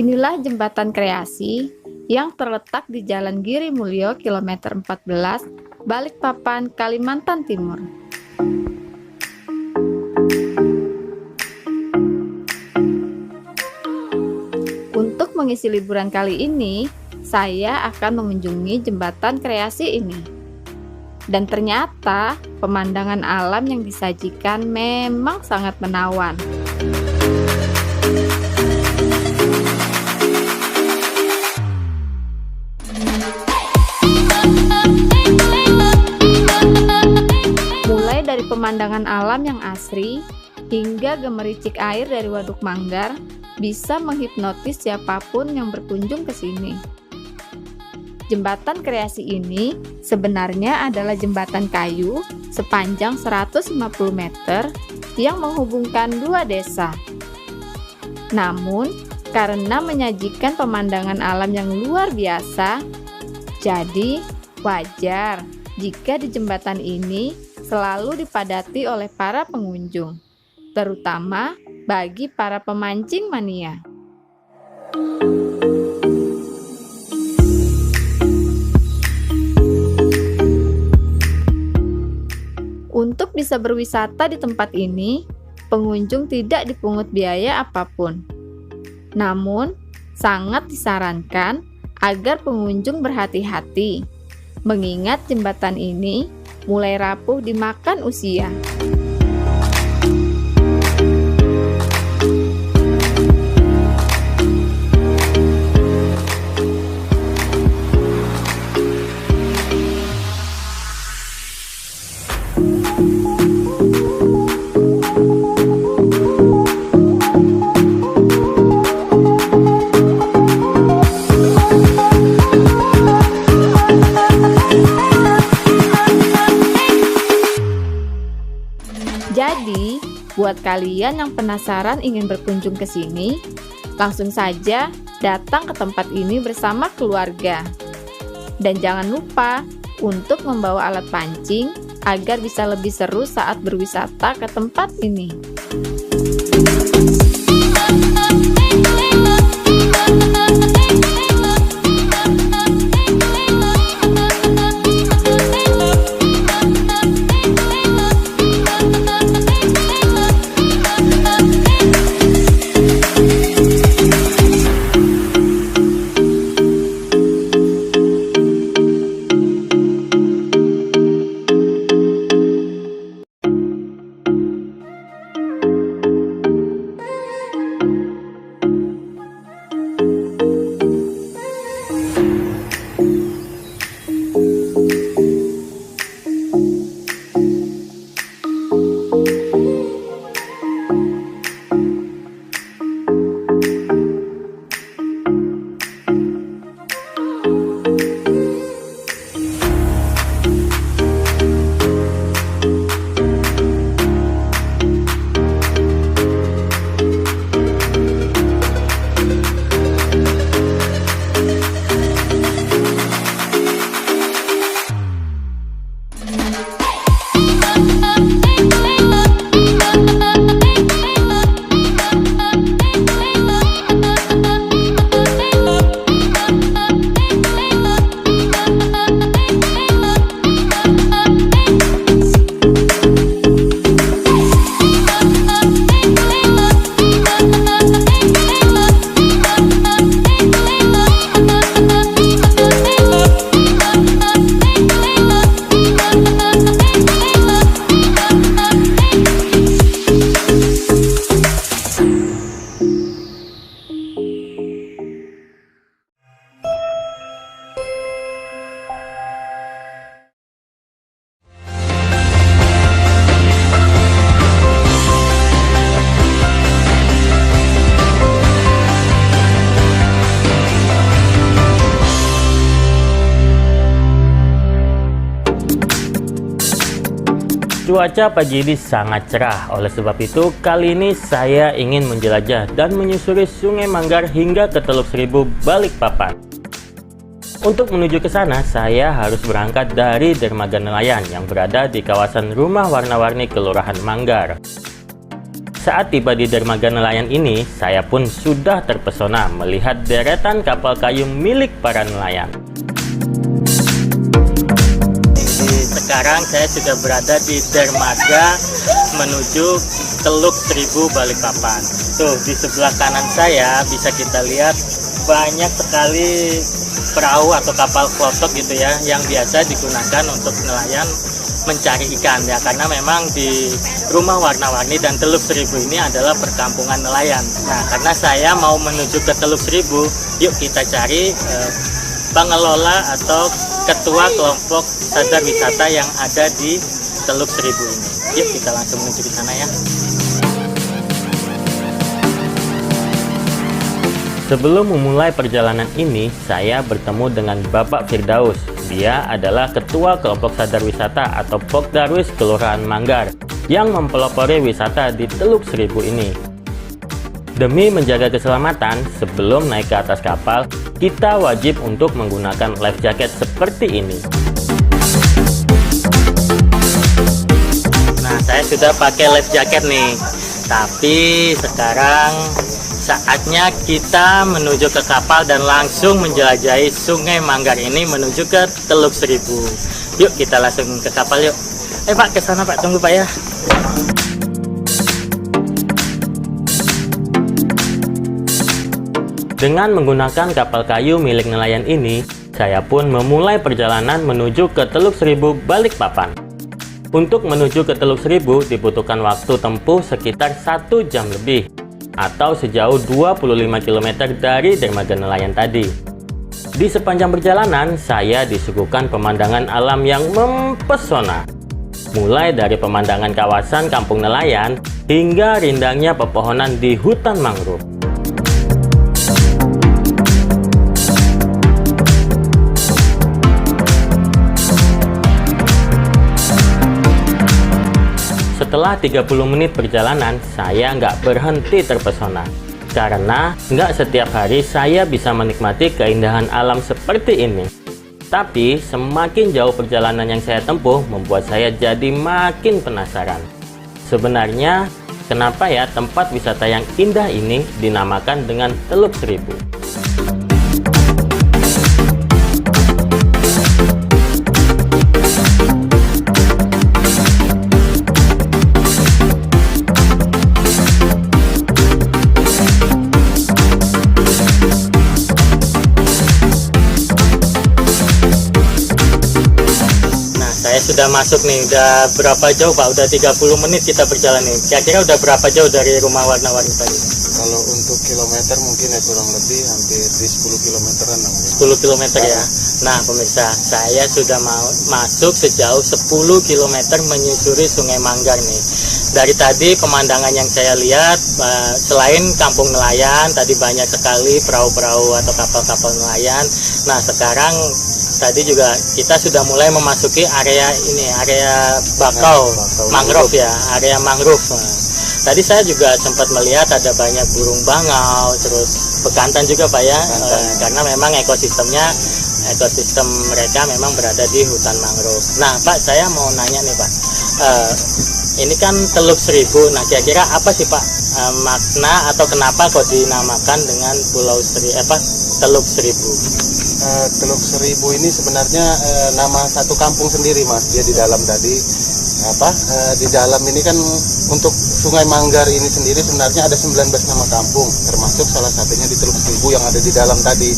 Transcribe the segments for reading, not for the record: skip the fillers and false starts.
Inilah jembatan kreasi yang terletak di Jalan Giri Mulyo, kilometer 14, Balikpapan, Kalimantan Timur. Untuk mengisi liburan kali ini, saya akan mengunjungi jembatan kreasi ini. Dan ternyata pemandangan alam yang disajikan memang sangat menawan. Mulai dari pemandangan alam yang asri hingga gemericik air dari Waduk Manggar bisa menghipnotis siapapun yang berkunjung ke sini. Jembatan kreasi ini sebenarnya adalah jembatan kayu sepanjang 150 meter yang menghubungkan dua desa. Namun, karena menyajikan pemandangan alam yang luar biasa, jadi wajar jika di jembatan ini selalu dipadati oleh para pengunjung, terutama bagi para pemancing mania. Untuk bisa berwisata di tempat ini, pengunjung tidak dipungut biaya apapun. Namun, sangat disarankan agar pengunjung berhati-hati, mengingat jembatan ini mulai rapuh dimakan usia. Jadi, buat kalian yang penasaran ingin berkunjung ke sini, langsung saja datang ke tempat ini bersama keluarga. Dan jangan lupa untuk membawa alat pancing agar bisa lebih seru saat berwisata ke tempat ini. Cuaca pagi ini sangat cerah, oleh sebab itu kali ini saya ingin menjelajah dan menyusuri Sungai Manggar hingga ke Teluk Seribu, Balikpapan. Untuk menuju ke sana, saya harus berangkat dari dermaga nelayan yang berada di kawasan Rumah Warna-Warni Kelurahan Manggar. Saat tiba di dermaga nelayan ini, saya pun sudah terpesona melihat deretan kapal kayu milik para nelayan. Sekarang saya sudah berada di dermaga menuju Teluk Seribu Balikpapan. Tuh, di sebelah kanan saya bisa kita lihat banyak sekali perahu atau kapal klotok gitu ya, yang biasa digunakan untuk nelayan mencari ikan ya, karena memang di Rumah Warna-Warni dan Teluk Seribu ini adalah perkampungan nelayan. Nah, karena saya mau menuju ke Teluk Seribu, yuk kita cari pengelola atau ketua kelompok sadar wisata yang ada di Teluk Seribu ini. Yuk kita langsung menuju ke sana ya. Sebelum memulai perjalanan ini, saya bertemu dengan Bapak Firdaus. Dia adalah Ketua Kelompok Sadar Wisata atau Pokdarwis Kelurahan Manggar yang mempelopori wisata di Teluk Seribu ini. Demi menjaga keselamatan, sebelum naik ke atas kapal, kita wajib untuk menggunakan life jacket seperti ini. Nah, saya sudah pakai life jacket nih. Tapi sekarang saatnya kita menuju ke kapal dan langsung menjelajahi Sungai Manggar ini menuju ke Teluk Seribu. Yuk kita langsung ke kapal yuk. Pak, ke sana Pak, tunggu Pak ya. Dengan menggunakan kapal kayu milik nelayan ini, saya pun memulai perjalanan menuju ke Teluk Seribu Balikpapan. Untuk menuju ke Teluk Seribu dibutuhkan waktu tempuh sekitar 1 jam lebih, atau sejauh 25 km dari dermaga nelayan tadi. Di sepanjang perjalanan, saya disuguhkan pemandangan alam yang mempesona. Mulai dari pemandangan kawasan kampung nelayan, hingga rindangnya pepohonan di hutan mangrove. Setelah 30 menit perjalanan, saya nggak berhenti terpesona. Karena nggak setiap hari saya bisa menikmati keindahan alam seperti ini. Tapi semakin jauh perjalanan yang saya tempuh membuat saya jadi makin penasaran. Sebenarnya, kenapa ya tempat wisata yang indah ini dinamakan dengan Teluk Seribu? Saya sudah masuk nih, udah berapa jauh Pak? Udah 30 menit kita berjalan nih. Kira-kira udah berapa jauh dari Rumah Warna-Warni tadi? Kalau untuk kilometer mungkin ya kurang lebih hampir di 10 kilometeran. 10 km ya. Nah pemirsa, saya sudah masuk sejauh 10 km menyusuri Sungai Manggar nih. Dari tadi pemandangan yang saya lihat, selain kampung nelayan, tadi banyak sekali perahu-perahu atau kapal-kapal nelayan. Nah sekarang tadi juga kita sudah mulai memasuki area ini, area bakau mangrove ya, area mangrove. Nah, tadi saya juga sempat melihat ada banyak burung bangau, terus bekantan juga Pak ya, karena memang ekosistem mereka memang berada di hutan mangrove. Nah Pak, saya mau nanya nih Pak, ini kan Teluk Seribu. Nah kira-kira apa sih Pak makna atau kenapa kok dinamakan dengan Teluk Seribu? Teluk Seribu ini sebenarnya nama satu kampung sendiri Mas. Dia di dalam tadi di dalam ini kan untuk Sungai Manggar ini sendiri sebenarnya ada 19 nama kampung, termasuk salah satunya di Teluk Seribu yang ada di dalam tadi.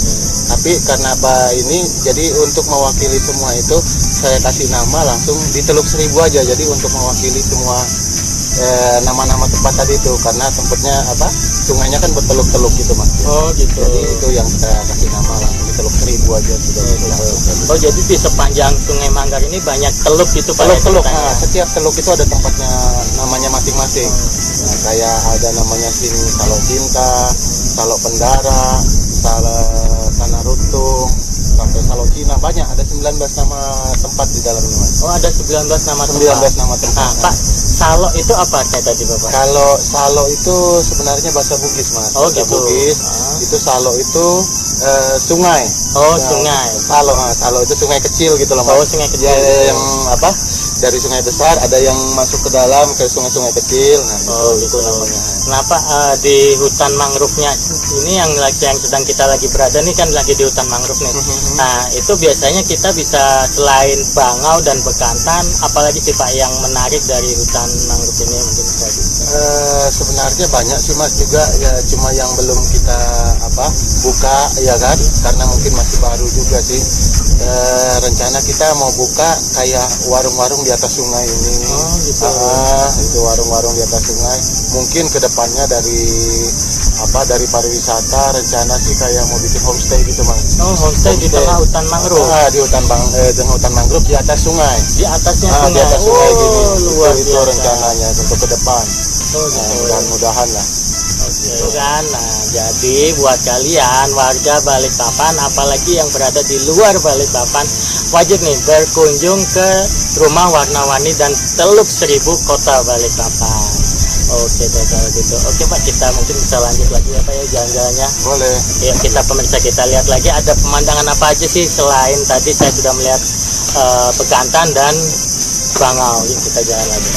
Tapi karena ini jadi untuk mewakili semua itu saya kasih nama langsung di Teluk Seribu aja. Jadi untuk mewakili semua nama-nama tempat tadi itu, karena tempatnya sungainya kan berteluk-teluk gitu Mas. Oh gitu. Jadi itu yang saya kasih nama langsung di Teluk Seribu aja sudah. Oh jadi di sepanjang Sungai Manggar ini banyak teluk gitu Pak? Teluk-teluk. Nah, setiap teluk itu ada tempatnya namanya masing-masing. Nah, kayak ada namanya sini Salok Cinta, Salok Pendara, Tanah Runtung, sampai Salok Cina, banyak, ada 19 nama tempat di dalam ini Mas. Oh ada 19 nama 19 nama tempat. Nah, Pak, Salok itu apa kayak tadi Bapak? Kalau Salok itu sebenarnya bahasa Bugis Mas. Oh bahasa gitu. Bugis, itu Salok itu sungai. Oh, sungai. Salo itu sungai kecil gitu loh, Mas. Oh, sungai kecil. Ya, yang apa? Dari sungai besar ada yang masuk ke dalam ke sungai-sungai kecil. Nah, itu namanya. Kenapa di hutan mangrove-nya ini yang sedang kita lagi berada nih kan lagi di hutan mangrove nih. Nah, itu biasanya kita bisa selain bangau dan bekantan, apalagi sih Pak yang menarik dari hutan mangrove ini mungkin bisa. Sebenarnya banyak sih Mas juga ya, cuma yang belum kita buka ya kan, karena mungkin masih baru juga sih. Rencana kita mau buka kayak warung-warung di atas sungai ini. Oh, gitu. Itu warung-warung di atas sungai. Mungkin kedepannya dari pariwisata rencana sih kayak mau bikin homestay gitu Mas. Oh, homestay di tengah hutan mangrove. Di hutan mangrove di atas sungai. Di atasnya sungai. Di atas sungai gini. Luar itu rencananya untuk ke depan. Mudah-mudahan lah. Itu kan. Nah, jadi buat kalian warga Balikpapan, apalagi yang berada di luar Balikpapan, wajib nih berkunjung ke Rumah Warna-Warni dan Teluk Seribu Kota Balikpapan. Oke deh kalau gitu. Oke Pak, kita mungkin bisa lanjut lagi ya Pak ya jalan-jalannya. Boleh. Ya, kita pemirsa kita lihat lagi ada pemandangan apa aja sih selain tadi saya sudah melihat bekantan dan bangau. Yuk kita jalan lagi.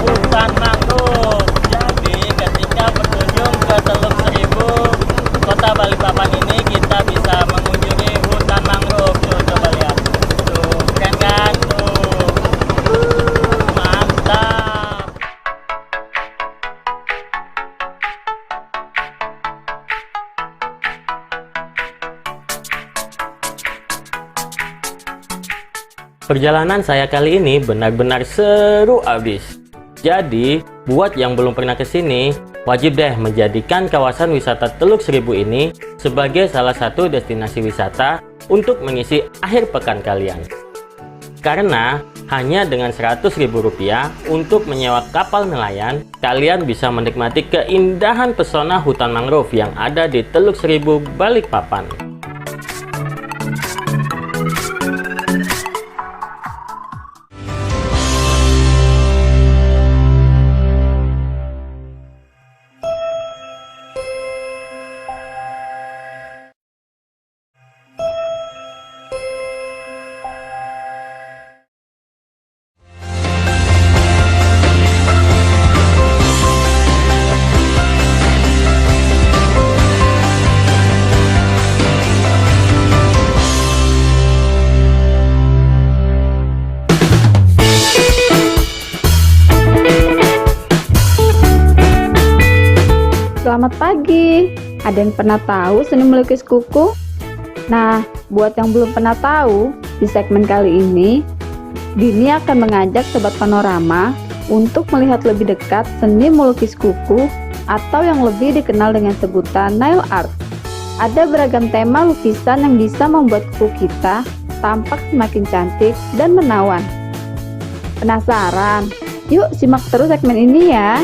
Hutan mangrove. Jadi ketika berkunjung ke Teluk Seribu Kota Balikpapan ini kita bisa mengunjungi hutan mangrove. Tuh coba lihat. Tuh keren kan tuh. Mantap. Perjalanan saya kali ini benar-benar seru abis. Jadi, buat yang belum pernah ke sini, wajib deh menjadikan kawasan wisata Teluk Seribu ini sebagai salah satu destinasi wisata untuk mengisi akhir pekan kalian. Karena hanya dengan Rp100.000 untuk menyewa kapal nelayan, kalian bisa menikmati keindahan pesona hutan mangrove yang ada di Teluk Seribu Balikpapan. Selamat pagi. Ada yang pernah tahu seni melukis kuku? Nah, buat yang belum pernah tahu, di segmen kali ini, Dini akan mengajak Sobat Panorama untuk melihat lebih dekat seni melukis kuku atau yang lebih dikenal dengan sebutan nail art. Ada beragam tema lukisan yang bisa membuat kuku kita tampak semakin cantik dan menawan. Penasaran? Yuk simak terus segmen ini ya.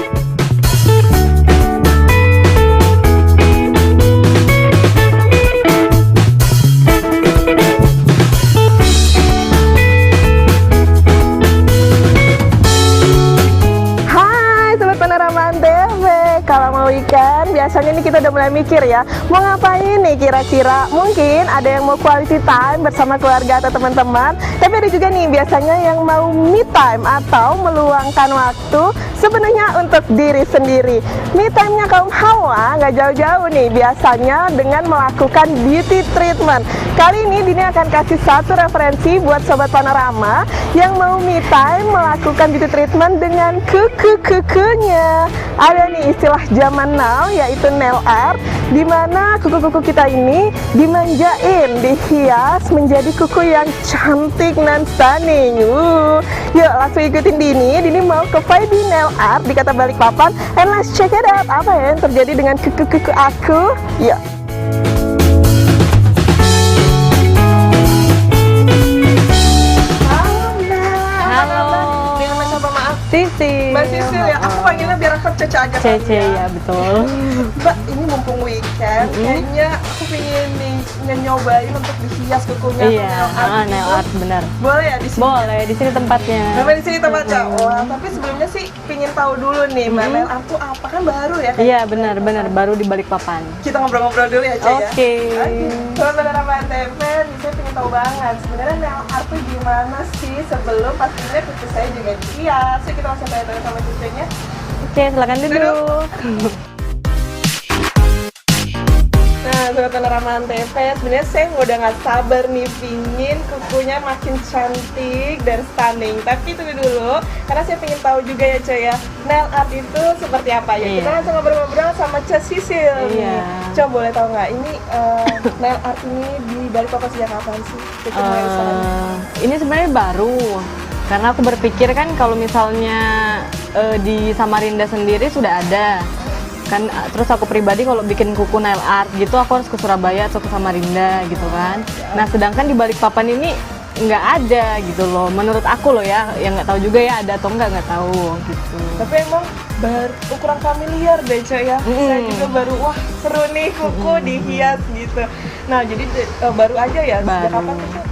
Kalau mau weekend, biasanya nih kita udah mulai mikir ya, mau ngapain nih kira-kira? Mungkin ada yang mau quality time bersama keluarga atau teman-teman, tapi ada juga nih biasanya yang mau me time atau meluangkan waktu sebenarnya untuk diri sendiri. Me time-nya kaum hawa nggak jauh-jauh nih, biasanya dengan melakukan beauty treatment. Kali ini Dini akan kasih satu referensi buat Sobat Panorama yang mau me time melakukan beauty treatment dengan kuku-kukunya. Ada nih istilah zaman now yaitu nail art, di mana kuku-kuku kita ini dimanjain, dihias menjadi kuku yang cantik dan stunning. Yuk langsung ikutin Dini mau ke Vibe Nail Art di Kota Balikpapan, and let's check it out. Apa ya yang terjadi dengan kuku-kuku aku? Yuk. Halo. Dengan siapa, maaf? Sisi. Mbak Sisil ya, aku panggilnya biar aku cece aja kali CC ya betul. Mbak, ini mumpung weekend, kayaknya aku pengen nih nyobain untuk dihias kukunya Iya, nail art benar. Boleh ya di sini? Boleh, di sini tempatnya. Sampai di sini tempatnya. Wah, tapi sebelumnya sih pengen tahu dulu nih, Mbak, nail art tuh apa, kan baru ya? Iya benar baru di Balikpapan. Kita ngobrol-ngobrol dulu ya, Cek Oke. ya. Sobat Harapan TV, saya pengen tahu banget sebenarnya nail art tuh gimana sih sebelum pastinya cucu saya juga dihias. Yuk kita langsung tanya-tanya sama cucunya. Oke, silakan duduk. Nah, Sobat Panorama TV, sebenarnya saya udah nggak sabar nih pingin kukunya makin cantik dan stunning. Tapi tunggu dulu, karena saya pengen tahu juga ya, Cek ya, nail art itu seperti apa ya? Iya. Kita langsung ngobrol-ngobrol sama Cek Sisil. Iya. Coba boleh tahu nggak, ini nail art ini di Balikpapan sejak kapan sih? Ini sebenarnya baru. Karena aku berpikir kan kalau misalnya di Samarinda sendiri sudah ada kan, terus aku pribadi kalau bikin kuku nail art gitu aku harus ke Surabaya atau ke Samarinda gitu kan. Nah sedangkan di Balikpapan ini nggak ada gitu loh, menurut aku loh ya, yang nggak tahu juga ya ada atau nggak tahu gitu. Tapi emang kurang familiar deh, Cek ya. Saya juga baru, wah seru nih kuku dihias gitu. Nah jadi baru aja ya, sejak kapan tuh, Cek?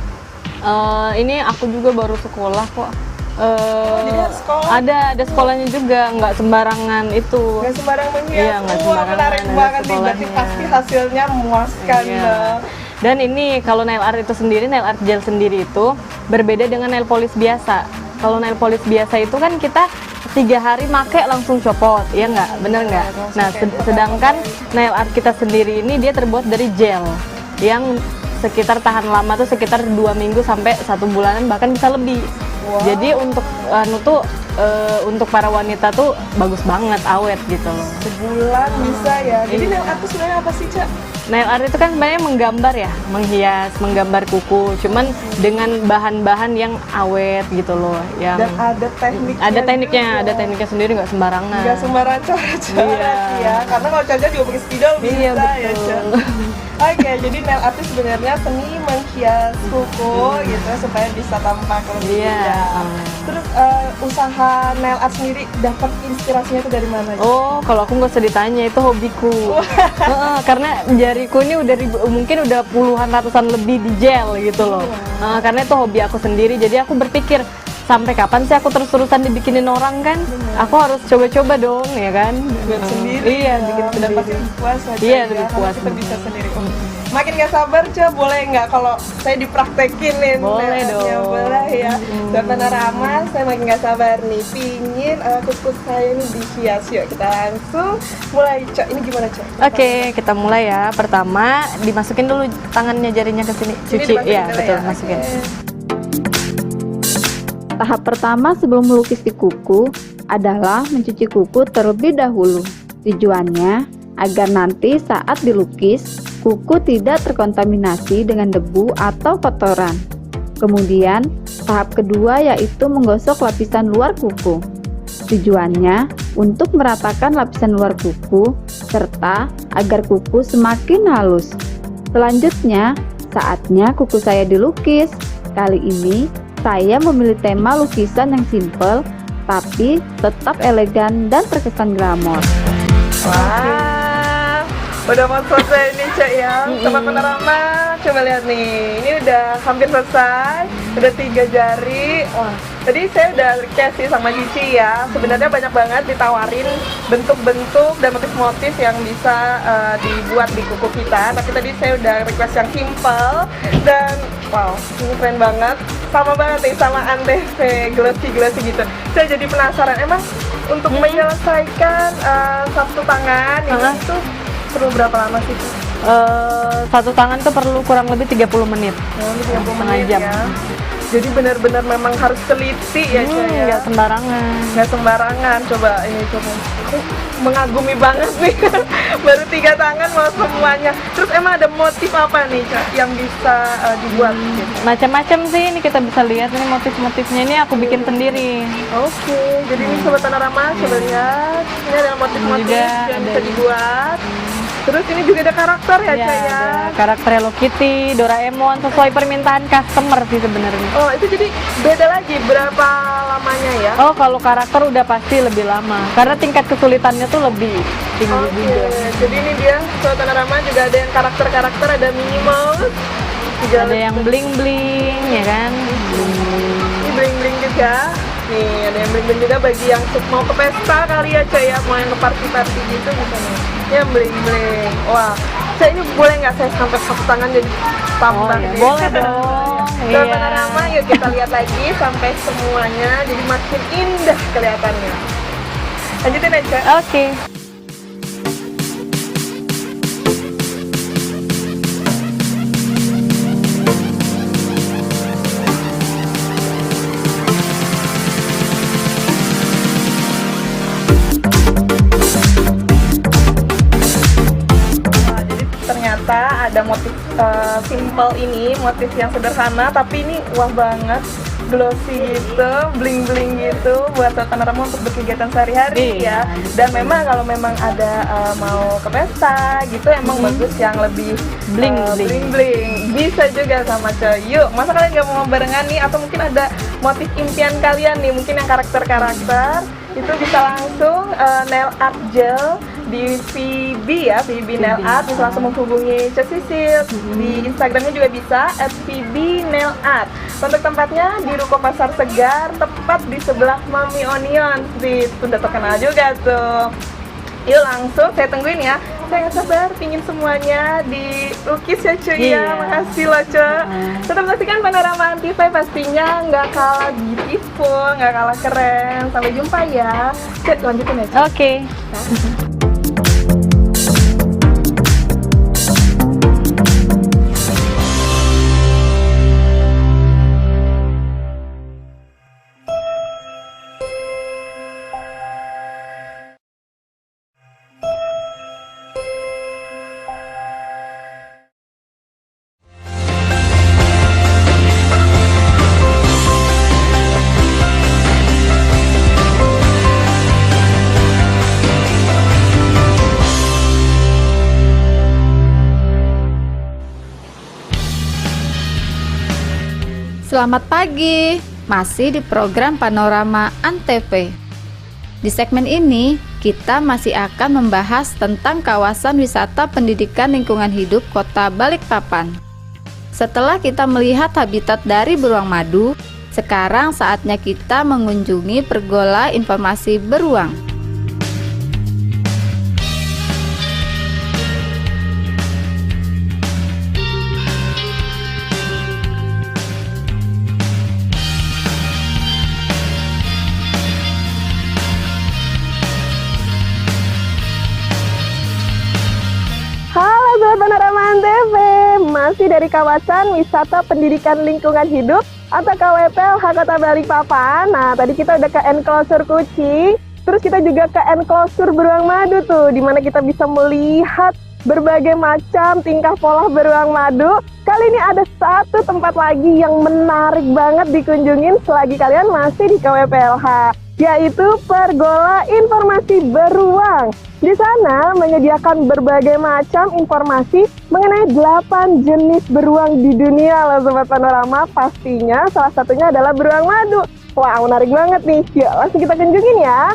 Ini aku juga baru sekolah kok. Jadi harus sekolah? Ada sekolahnya juga, nggak sembarangan itu. Nggak sembarang menghias. Iya, nggak sembarangan, Menarik ada banget nih, berarti sekolahnya. pasti hasilnya memuaskan Iya. dong. Dan ini kalau nail art itu sendiri, nail art gel sendiri itu berbeda dengan nail polish biasa. Kalau nail polish biasa itu kan kita 3 hari make langsung copot, ya nggak? Bener nggak? Nah, sedangkan nail art kita sendiri ini dia terbuat dari gel yang sekitar tahan lama tuh sekitar 2 minggu sampai 1 bulanan, bahkan bisa lebih. Wow. Jadi untuk para wanita tuh bagus banget, awet gitu loh. Sebulan bisa ya. Jadi nail art itu sebenarnya apa sih, Cak? Nail art itu kan sebenarnya menggambar ya, menghias, menggambar kuku, cuman dengan bahan-bahan yang awet gitu loh, yang Dan ada tekniknya. ada tekniknya sendiri, nggak sembarangan. Nggak sembarang coret-coret ya. Karena kalau coret juga pakai spidol bisa Iya, ya, betul. Cak. Oke, jadi nail art itu sebenarnya seni menghias kuku gitu supaya bisa tampak lebih Iya. indah. Terus usaha nail art sendiri dapat inspirasinya itu dari mana? Cak? Oh, kalau aku nggak usah ditanya, itu hobiku. Karena jariku ini mungkin udah puluhan ratusan lebih di gel gitu loh. Karena itu hobi aku sendiri, jadi aku berpikir sampai kapan sih aku terus-terusan dibikinin orang kan? Aku harus coba-coba dong, ya kan? Buat sendiri. Iya, ya. bikin Dan pasti sendiri. lebih puas aja. Iya, ya, lebih karena puas. kita bisa sendiri. Makin gak sabar, Cak, boleh nggak kalau saya dipraktekin nih? Boleh nail artnya? dong. Boleh ya. Dan Panorama, saya makin gak sabar nih, pingin kuku saya ini dihias. Yuk kita langsung mulai, Cak. Ini gimana, Cak? Oke, kita mulai ya. Pertama, dimasukin dulu tangannya, jarinya ke sini. Ini Cuci, dimasukin ya dulu betul, ya? masukin. Oke. Tahap pertama sebelum melukis di kuku adalah mencuci kuku terlebih dahulu. Tujuannya agar nanti saat dilukis, kuku tidak terkontaminasi dengan debu atau kotoran. Kemudian, tahap kedua yaitu menggosok lapisan luar kuku. Tujuannya untuk meratakan lapisan luar kuku serta agar kuku semakin halus. Selanjutnya, saatnya kuku saya dilukis. Kali ini, saya memilih tema lukisan yang simple tapi tetap elegan dan terkesan glamor. Wah, udah mau selesai nih, Cak ya. Sobat Panorama, coba lihat nih. Ini udah hampir selesai. Udah 3 jari. Wah, tadi saya udah request sih sama Cici ya. Sebenarnya banyak banget ditawarin bentuk-bentuk dan motif-motif yang bisa dibuat di kuku kita. Tapi tadi saya udah request yang simple dan wow, ini keren banget. Sama banget nih sama Antv, glossy-glossy gitu. Saya jadi penasaran, emang untuk menyelesaikan satu tangan ini tuh perlu berapa lama sih? Satu tangan tuh perlu kurang lebih 30 menit. Ini 30 Setengah menit jam. ya. Jadi benar-benar memang harus teliti ya, Cak ya. Nggak sembarangan. Nggak sembarangan. Coba ini coba. Aku mengagumi banget nih. Baru 3 tangan mau semuanya. Terus emang ada motif apa nih, Cak, yang bisa dibuat gitu? Macam-macam sih, ini kita bisa lihat ini motif-motifnya, ini aku bikin sendiri. Oke, jadi ini Sobat Panorama, coba lihat. Ini ada motif-motif Juga yang ada bisa ini. dibuat. Terus ini juga ada karakter ya, Iya, Cak ya? ada karakter Hello Kitty, Doraemon, sesuai permintaan customer sih sebenarnya. Oh, itu jadi beda lagi berapa lamanya ya? Oh, kalau karakter udah pasti lebih lama, karena tingkat kesulitannya tuh lebih tinggi Oke, juga. jadi ini dia Sobat Panorama juga ada yang karakter-karakter, ada Minnie Mouse, juga Ada yang bling-bling, ya kan? Bling-bling. ini bling-bling juga. Nih, ada yang bling-bling juga bagi yang mau ke pesta kali ya, Cak ya, mau yang ke party-party gitu bisa nih. Yang bling-bling. Wah, Cak ini boleh nggak saya sampai sapu tangan jadi Oh, tambang ya. nih? Boleh dong. Sobat Iya. Panorama, yuk kita lihat lagi sampai semuanya jadi makin indah kelihatannya. Lanjutin ya, Cak. Oke. Wah, jadi ternyata ada motif simple ini, motif yang sederhana tapi ini wah banget, glossy gitu, bling-bling gitu buat Sobat Panorama untuk berkegiatan sehari-hari Iya. ya. Dan memang kalau memang ada mau ke pesta gitu emang bagus yang lebih Bling-bling. bling-bling. Bisa juga sama coy. Yuk, masa kalian nggak mau barengan nih atau mungkin ada motif impian kalian nih, mungkin yang karakter-karakter itu bisa langsung nail art gel di VB ya, VB Nail Art, bisa langsung menghubungi Cak Sisil. Di Instagramnya juga bisa @VB_Nail_Art. Untuk tempatnya di Ruko Pasar Segar, tepat di sebelah Mami Onion Street. Udah terkenal juga tuh. Yuk langsung, saya tungguin ya. Saya nggak sabar, pingin semuanya dilukis ya cuy ya. Iya. Makasih loh cuy. Tetap saksikan Panorama Antv, pastinya nggak kalah beautiful, nggak kalah keren. Sampai jumpa ya. Cek lanjutin ya Cek. Oke. Selamat pagi, masih di program Panorama Antv. Di segmen ini, kita masih akan membahas tentang kawasan wisata pendidikan lingkungan hidup Kota Balikpapan. Setelah kita melihat habitat dari beruang madu, sekarang saatnya kita mengunjungi pergola informasi beruang. Halo Sobat Panorama Antv, masih dari kawasan wisata pendidikan lingkungan hidup atau KWPLH Kota Balikpapan. Nah, tadi kita udah ke enclosure kucing, terus kita juga ke enclosure beruang madu tuh, dimana kita bisa melihat berbagai macam tingkah pola beruang madu. Kali ini ada satu tempat lagi yang menarik banget dikunjungin selagi kalian masih di KWPLH, yaitu Pergola Informasi Beruang. Di sana menyediakan berbagai macam informasi mengenai 8 jenis beruang di dunia loh Sobat Panorama. Pastinya salah satunya adalah beruang madu. Wah, menarik banget nih. Yuk, langsung kita kunjungin ya.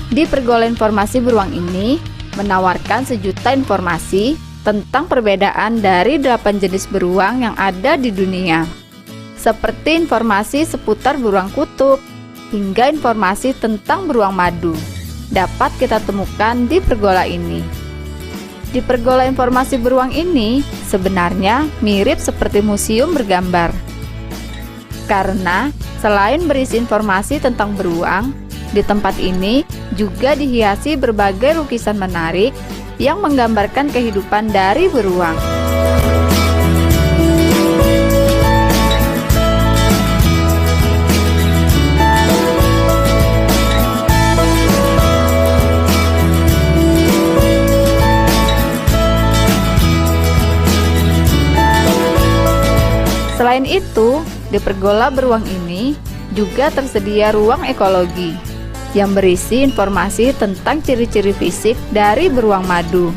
Di Pergola Informasi Beruang ini menawarkan sejuta informasi tentang perbedaan dari 8 jenis beruang yang ada di dunia, seperti informasi seputar beruang kutub hingga informasi tentang beruang madu dapat kita temukan di pergola ini. Di Pergola Informasi Beruang ini sebenarnya mirip seperti museum bergambar, karena selain berisi informasi tentang beruang, di tempat ini juga dihiasi berbagai lukisan menarik yang menggambarkan kehidupan dari beruang. di pergola beruang ini juga tersedia ruang ekologi yang berisi informasi tentang ciri-ciri fisik dari beruang madu.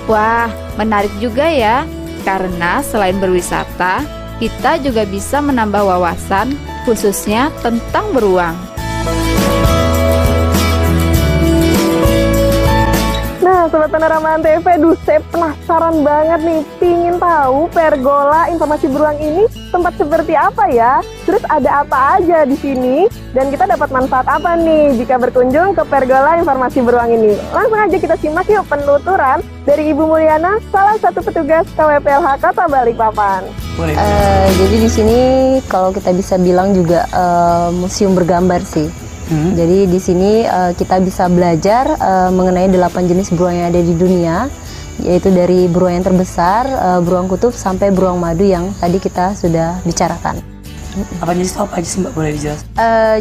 Wah, menarik juga ya, karena selain berwisata, kita juga bisa menambah wawasan khususnya tentang beruang. Nah, Sobat Panorama Antv, saya penasaran banget nih, pingin tahu pergola informasi beruang ini tempat seperti apa ya? Terus ada apa aja di sini? Dan kita dapat manfaat apa nih jika berkunjung ke pergola informasi beruang ini? Langsung aja kita simak yuk penuturan dari Ibu Mulyana, salah satu petugas KWPLH Kota Balikpapan. Jadi di sini kalau kita bisa bilang juga museum bergambar sih. Jadi di sini kita bisa belajar mengenai 8 jenis beruang yang ada di dunia, yaitu dari beruang yang terbesar, beruang kutub sampai beruang madu yang tadi kita sudah bicarakan. Apa jenis apa aja sih Mbak, boleh dijelaskan?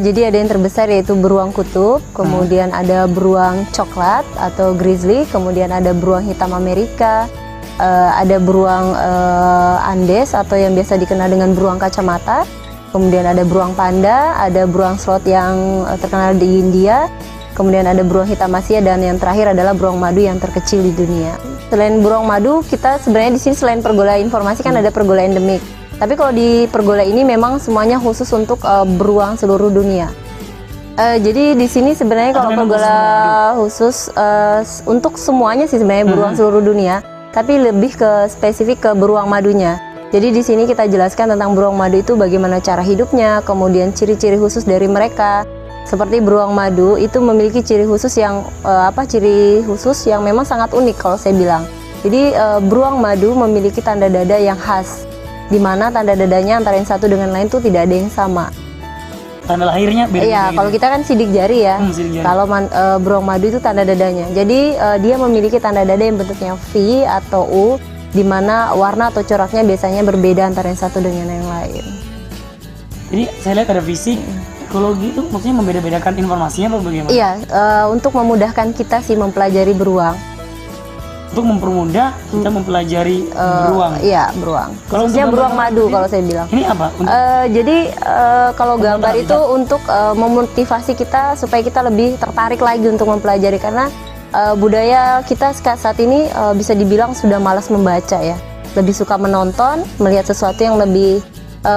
Jadi ada yang terbesar yaitu beruang kutub, kemudian ada beruang coklat atau grizzly, kemudian ada beruang hitam Amerika, ada beruang Andes atau yang biasa dikenal dengan beruang kacamata. Kemudian ada beruang panda, ada beruang sloth yang terkenal di India, kemudian ada beruang hitam Asia, dan yang terakhir adalah beruang madu yang terkecil di dunia. Selain beruang madu, kita sebenarnya di sini selain pergola informasi kan ada pergola endemik. Tapi kalau di pergola ini memang semuanya khusus untuk beruang seluruh dunia. Jadi di sini sebenarnya kalau pergola khusus untuk semuanya sih sebenarnya beruang seluruh dunia, tapi lebih ke spesifik ke beruang madunya. Jadi di sini kita jelaskan tentang beruang madu itu bagaimana cara hidupnya, kemudian ciri-ciri khusus dari mereka. Seperti beruang madu itu memiliki ciri khusus yang memang sangat unik kalau saya bilang. Jadi beruang madu memiliki tanda dada yang khas, di mana tanda dadanya antara yang satu dengan lain tuh tidak ada yang sama. Tanda lahirnya beda. Iya, kalau kita kan sidik jari ya. Sidik jari. Kalau beruang madu itu tanda dadanya. Jadi dia memiliki tanda dada yang bentuknya V atau U, di mana warna atau coraknya biasanya berbeda antara yang satu dengan yang lain. Jadi saya lihat ada fisik, ekologi itu maksudnya membeda-bedakan informasinya atau bagaimana? Iya, untuk memudahkan kita sih mempelajari beruang. Untuk mempermudah kita mempelajari beruang. Iya, beruang. Kalau Khususnya untuk beruang gambar madu ini- kalau saya bilang. Ini apa? Jadi kalau gambar itu untuk memotivasi kita supaya kita lebih tertarik lagi untuk mempelajari, karena budaya kita saat ini bisa dibilang sudah malas membaca ya, lebih suka menonton, melihat sesuatu yang lebih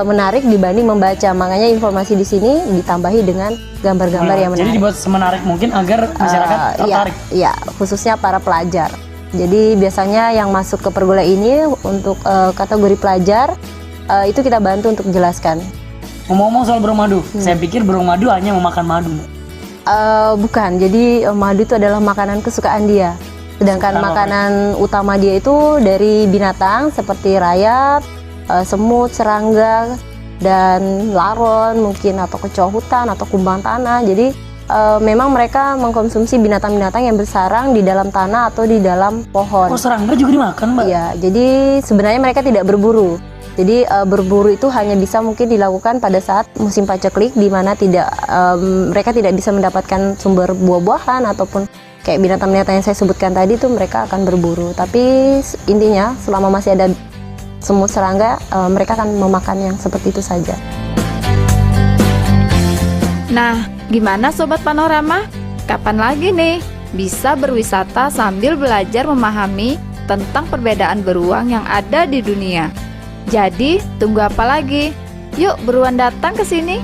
menarik dibanding membaca. Makanya informasi di sini ditambahi dengan gambar-gambar yang menarik. Jadi dibuat semenarik mungkin agar masyarakat tertarik. Iya, khususnya para pelajar. Jadi biasanya yang masuk ke pergola ini untuk kategori pelajar itu kita bantu untuk menjelaskan. Ngomong-ngomong soal beruang madu, saya pikir beruang madu hanya memakan madu. Bukan, jadi madu itu adalah makanan kesukaan dia. Sedangkan makanan utama dia itu dari binatang seperti rayap, semut, serangga, dan laron mungkin, atau kecoa hutan atau kumbang tanah. Jadi memang mereka mengkonsumsi binatang-binatang yang bersarang di dalam tanah atau di dalam pohon. Oh, serangga juga dimakan, Mbak? Iya, jadi sebenarnya mereka tidak berburu. Jadi berburu itu hanya bisa mungkin dilakukan pada saat musim paceklik, di mana mereka tidak bisa mendapatkan sumber buah-buahan ataupun kayak binatang-binatang yang saya sebutkan tadi itu mereka akan berburu. Tapi intinya selama masih ada semut, serangga, mereka akan memakan yang seperti itu saja. Nah, gimana Sobat Panorama? Kapan lagi nih bisa berwisata sambil belajar memahami tentang perbedaan beruang yang ada di dunia? Jadi, tunggu apa lagi? Yuk buruan datang ke sini.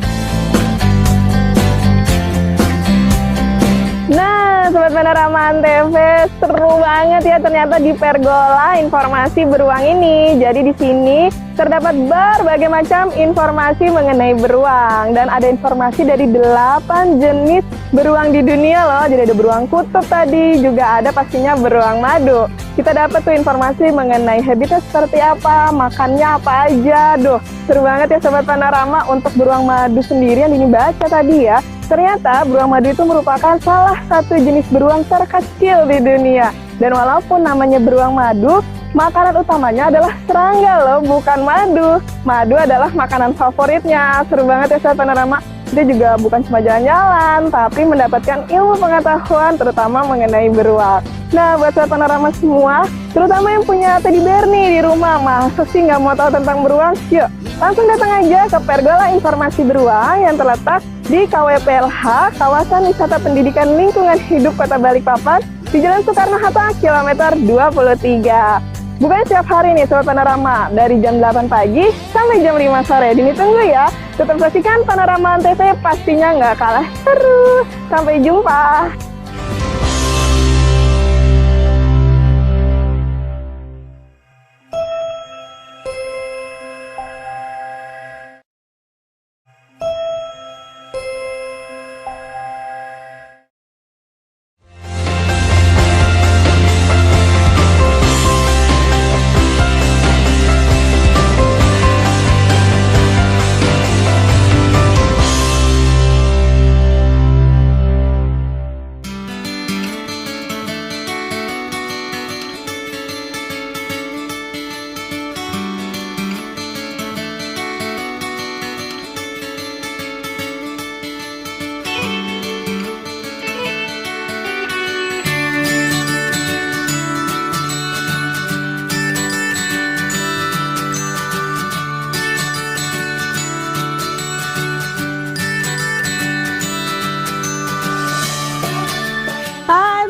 Nah, Sobat Panorama Antv, seru banget ya ternyata di pergola informasi beruang ini. Jadi di sini terdapat berbagai macam informasi mengenai beruang, dan ada informasi dari 8 jenis beruang di dunia loh. Jadi ada beruang kutub tadi, juga ada pastinya beruang madu. Kita dapat tuh informasi mengenai habitat seperti apa, makannya apa aja. Duh, seru banget ya Sobat Panorama. Untuk beruang madu sendiri yang ini baca tadi ya, ternyata beruang madu itu merupakan salah satu jenis beruang terkecil di dunia. Dan walaupun namanya beruang madu, makanan utamanya adalah serangga loh, bukan madu. Madu adalah makanan favoritnya. Seru banget ya Sobat Panorama. Dia juga bukan cuma jalan-jalan, tapi mendapatkan ilmu pengetahuan terutama mengenai beruang. Nah, buat Sobat Panorama semua, terutama yang punya teddy bear nih di rumah, masa sih nggak mau tahu tentang beruang? Yuk, Langsung datang aja ke Pergola Informasi Beruang yang terletak di KWPLH, Kawasan Wisata Pendidikan Lingkungan Hidup Kota Balikpapan, di Jalan Soekarno-Hatta, kilometer 23. Bukannya setiap hari nih Sobat Panorama, dari jam 8 pagi sampai jam 5 sore. Dini tunggu ya, tetap saksikan Panorama Antv, pastinya nggak kalah seru. Sampai jumpa.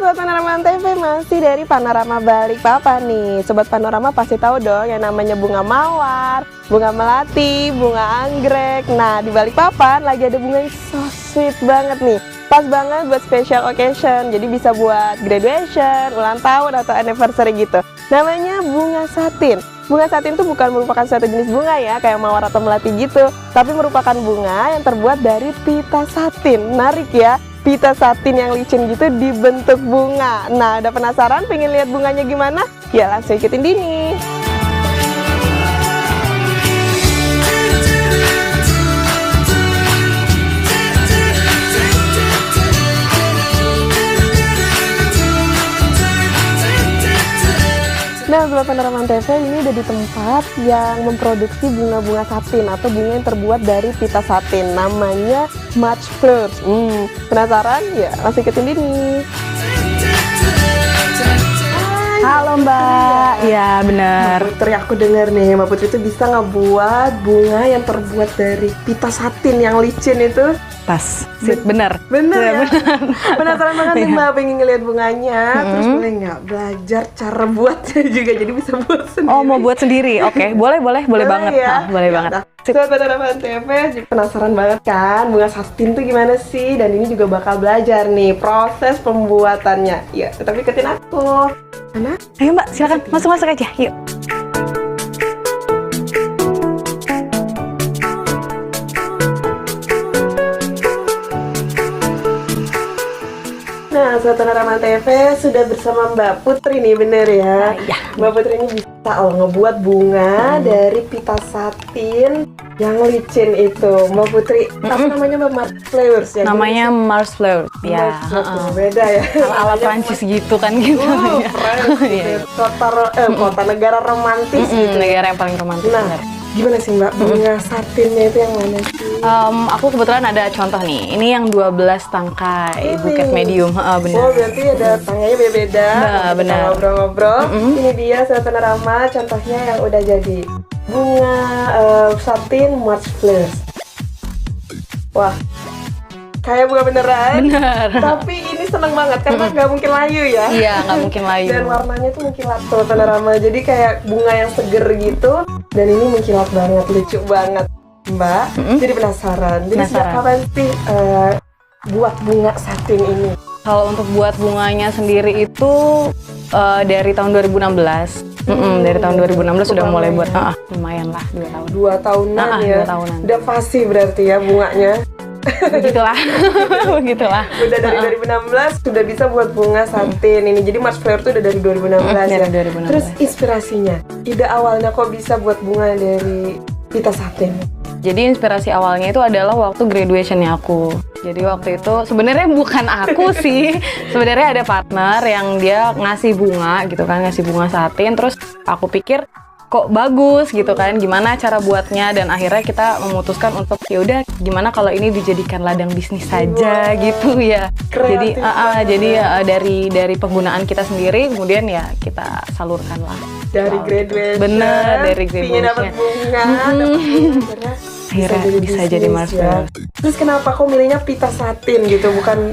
Sobat Panorama Antv, masih dari Panorama Balikpapan nih. Sobat Panorama pasti tahu dong yang namanya bunga mawar, bunga melati, bunga anggrek. Nah, di Balikpapan lagi ada bunga yang so sweet banget nih. Pas banget buat special occasion, jadi bisa buat graduation, ulang tahun, atau anniversary gitu. Namanya bunga satin. Bunga satin itu bukan merupakan suatu jenis bunga ya, kayak mawar atau melati gitu, tapi merupakan bunga yang terbuat dari pita satin. Menarik ya, pita satin yang licin gitu dibentuk bunga. Nah, udah penasaran pengen lihat bunganya gimana? Ya langsung ikutin Dini. Nah, Sobat Panorama Antv, ini udah di tempat yang memproduksi bunga-bunga satin atau bunga yang terbuat dari pita satin. Namanya March Flowers. Penasaran? Ya, langsung ikutin Dini. Halo Mbak, ya benar. Mbak Putri, aku dengar nih Mbak Putri itu bisa ngebuat bunga yang terbuat dari pita satin yang licin itu. Tas, bener. Bener Ya, ya? Penasaran banget nih Mbak, pengen ngeliat bunganya. Terus boleh nggak belajar cara buatnya juga, jadi bisa buat sendiri. Oh, mau buat sendiri? Oke, boleh banget. Ya? Boleh banget. Sobat Panorama Antv, penasaran banget kan bunga satin tuh gimana sih? Dan ini juga bakal belajar nih proses pembuatannya. Ya, tapi ikutin aku. Mana? Ayo Mbak, silakan masuk aja. Yuk. Nah, Sobat Panorama Antv sudah bersama Mbak Putri nih, bener ya? Iya. Mbak Putri ini bisa ngebuat bunga dari pita satin yang licin itu. Mbak Putri, apa namanya Mbak? March Flowers ya? Namanya Mars Flowers. Ya. Beda ya. Ala Prancis gitu kan gitu. Iya. Kota negara romantis gitu. Negara yang paling romantis. Nah, gimana sih Mbak bunga satinnya itu yang mana sih? Aku kebetulan ada contoh nih. Ini yang 12 tangkai buket medium. Benar. Oh, berarti ada tangkainya beda-beda. Benar. Ngobrol-ngobrol. Ini dia Sobat Panorama contohnya yang udah jadi bunga satin March Flowers. Wah, kayak bunga beneran. Bener. Tapi ini seneng banget karena nggak mungkin layu ya. Iya, nggak mungkin layu. Dan warnanya tuh mengkilat Sobat Panorama. Jadi kayak bunga yang seger gitu. Dan ini mengkilat banget, lucu banget Mbak. Jadi penasaran. Jadi sejak kapan sih buat bunga satin ini? Kalau untuk buat bunganya sendiri itu dari tahun 2016. Dari tahun 2016 sudah mulai buat. Lumayan lah, 2 tahun. 2 tahunan ya. 2 tahunan. Udah fasih berarti ya bunganya. Begitulah. Udah dari 2016 sudah bisa buat bunga satin ini. Jadi March Flowers itu udah dari 2016 ya. 2016. Terus inspirasinya, ide awalnya kok bisa buat bunga dari pita satin? Jadi inspirasi awalnya itu adalah waktu graduationnya aku. Jadi waktu itu sebenarnya bukan aku sih. Sebenarnya ada partner yang dia ngasih bunga gitu kan, ngasih bunga satin. Terus aku pikir kok bagus gitu kan, gimana cara buatnya, dan akhirnya kita memutuskan untuk ya udah gimana kalau ini dijadikan ladang bisnis saja gitu ya. Jadi dari penggunaan kita sendiri kemudian ya kita salurkan lah. Dari graduation, bener, dari pingin dapat graduation. bunga, Akhirnya bisa jadi bisnis, Mars. Terus kenapa kok milihnya pita satin gitu, bukan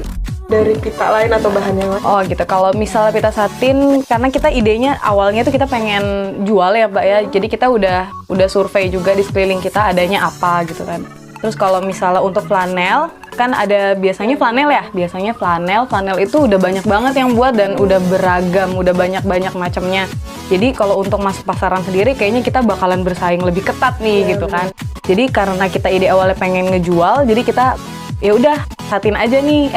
dari pita lain atau bahan yang lain? Oh gitu, kalau misalnya pita satin, karena kita idenya awalnya tuh kita pengen jual ya Mbak ya, jadi kita udah survei juga di sekeliling kita adanya apa gitu kan. Terus kalau misalnya untuk flanel, kan ada biasanya flanel itu udah banyak banget yang buat dan udah beragam, udah banyak macamnya. Jadi kalau untuk masuk pasaran sendiri kayaknya kita bakalan bersaing lebih ketat nih gitu kan. Jadi karena kita ide awalnya pengen ngejual, jadi kita ya udah satin aja nih,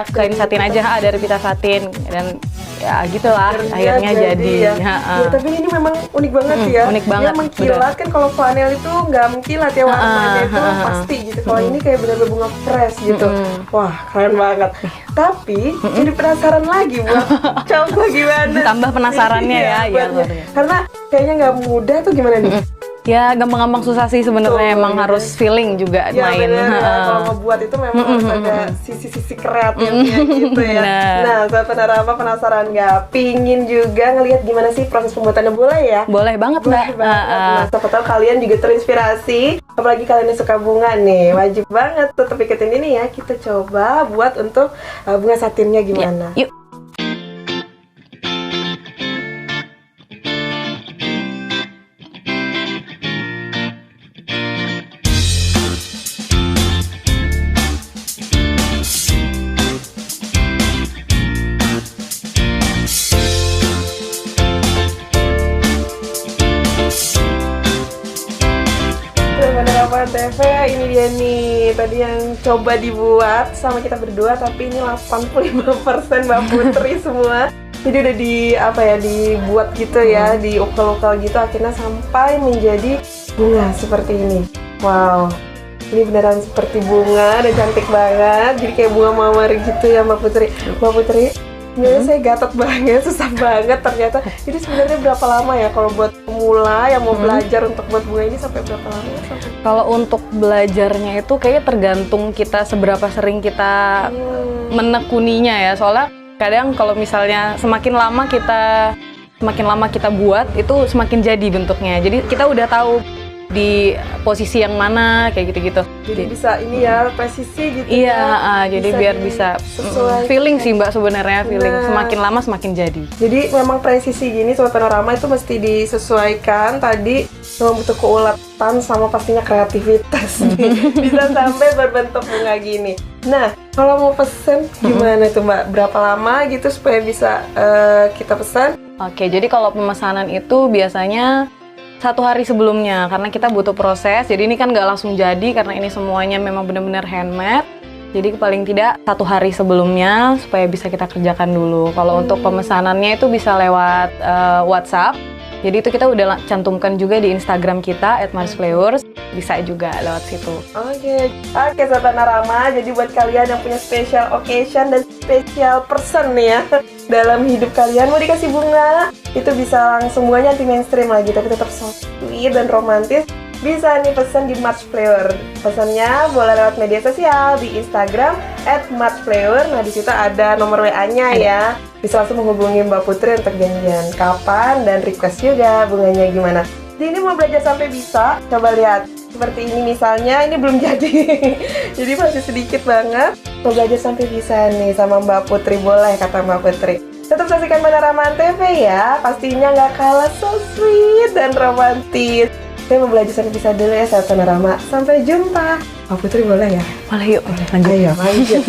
kain satin aja dari pita satin, dan ya gitulah akhirnya jadi. Ya, tapi ini memang unik banget ya. Unik banget. Dia mengkilat kan, kalau flanel itu nggak mengkilat ya, warnanya itu pasti gitu. Kalau ini kayak benar-benar bunga fresh gitu. Wah, keren banget. Tapi jadi penasaran lagi buat coba gimana. Tambah penasarannya ya. Karena kayaknya nggak mudah tuh, gimana nih? Ya gampang-gampang susah sih sebenarnya, emang harus feeling juga main. Kalau ngebuat itu memang harus ada sisi-sisi kreatifnya gitu ya. Nah, saya penasaran nggak? Pingin juga ngelihat gimana sih proses pembuatannya, boleh ya? Boleh banget Mbak. Nah, siapa tahu kalian juga terinspirasi, apalagi kalian yang suka bunga nih, wajib banget tetap ikutin ini ya. Kita coba buat untuk bunga satinnya gimana. Yuk. TV, ini dia nih tadi yang coba dibuat sama kita berdua, tapi ini 85% Mbak Putri semua. Jadi udah dibuat gitu ya, diukal-ukal gitu, akhirnya sampai menjadi bunga seperti ini. Wow, ini beneran seperti bunga dan cantik banget, jadi kayak bunga mawar gitu ya Mbak Putri. Mbak Putri, sebenarnya saya gatot banget, susah banget ternyata. Jadi sebenarnya berapa lama ya kalau buat pemula yang mau belajar untuk buat bunga ini, sampai berapa lama ya? Kalau untuk belajarnya itu kayaknya tergantung kita seberapa sering kita menekuninya ya. Soalnya kadang kalau misalnya semakin lama kita buat itu semakin jadi bentuknya. Jadi kita udah tahu di posisi yang mana kayak gitu-gitu. Jadi bisa ini ya, presisi gitu. Iya, jadi biar bisa feeling sih Mbak sebenarnya, feeling. Semakin lama semakin jadi. Jadi memang presisi gini Sobat Panorama itu mesti disesuaikan tadi, memang butuh keulatan sama pastinya kreativitas nih. Bisa sampai berbentuk bunga gini. Nah, kalau mau pesen gimana tuh Mbak? Berapa lama gitu supaya bisa kita pesan? Oke, jadi kalau pemesanan itu biasanya 1 hari sebelumnya, karena kita butuh proses. Jadi ini kan nggak langsung jadi karena ini semuanya memang benar-benar handmade. Jadi paling tidak 1 hari sebelumnya supaya bisa kita kerjakan dulu. Kalau untuk pemesanannya itu bisa lewat WhatsApp. Jadi itu kita udah cantumkan juga di Instagram kita @marsflowers, bisa juga lewat situ. Oke, Sobat Panorama. Jadi buat kalian yang punya special occasion dan special person nih ya dalam hidup kalian, mau dikasih bunga, itu bisa langsung, bunganya anti mainstream lagi tapi tetap so sweet dan romantis. Bisa nih pesan di Marsflower. Pesannya boleh lewat media sosial di Instagram @marsflower. Nah di situ ada nomor WA-nya ya. Bisa langsung menghubungi Mbak Putri untuk janjian kapan dan request juga bunganya gimana. Jadi ini mau belajar sampai bisa, coba lihat. Seperti ini misalnya, ini belum jadi. Jadi masih sedikit banget. Mau belajar sampai bisa nih sama Mbak Putri, boleh kata Mbak Putri. Tetap saksikan Panorama TV ya, pastinya nggak kalah so sweet dan romantis. Saya mau belajar sampai bisa dulu ya Sobat Panorama. Sampai jumpa. Mbak Putri boleh ya? Boleh, yuk lanjut. Ayo lanjut.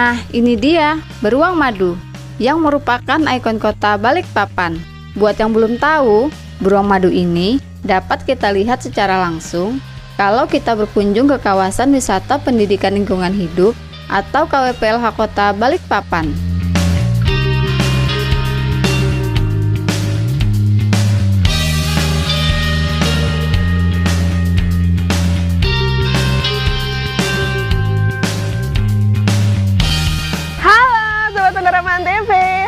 Nah, ini dia beruang madu yang merupakan ikon kota Balikpapan. Buat yang belum tahu, beruang madu ini dapat kita lihat secara langsung kalau kita berkunjung ke kawasan wisata pendidikan lingkungan hidup atau KWPLH Kota Balikpapan.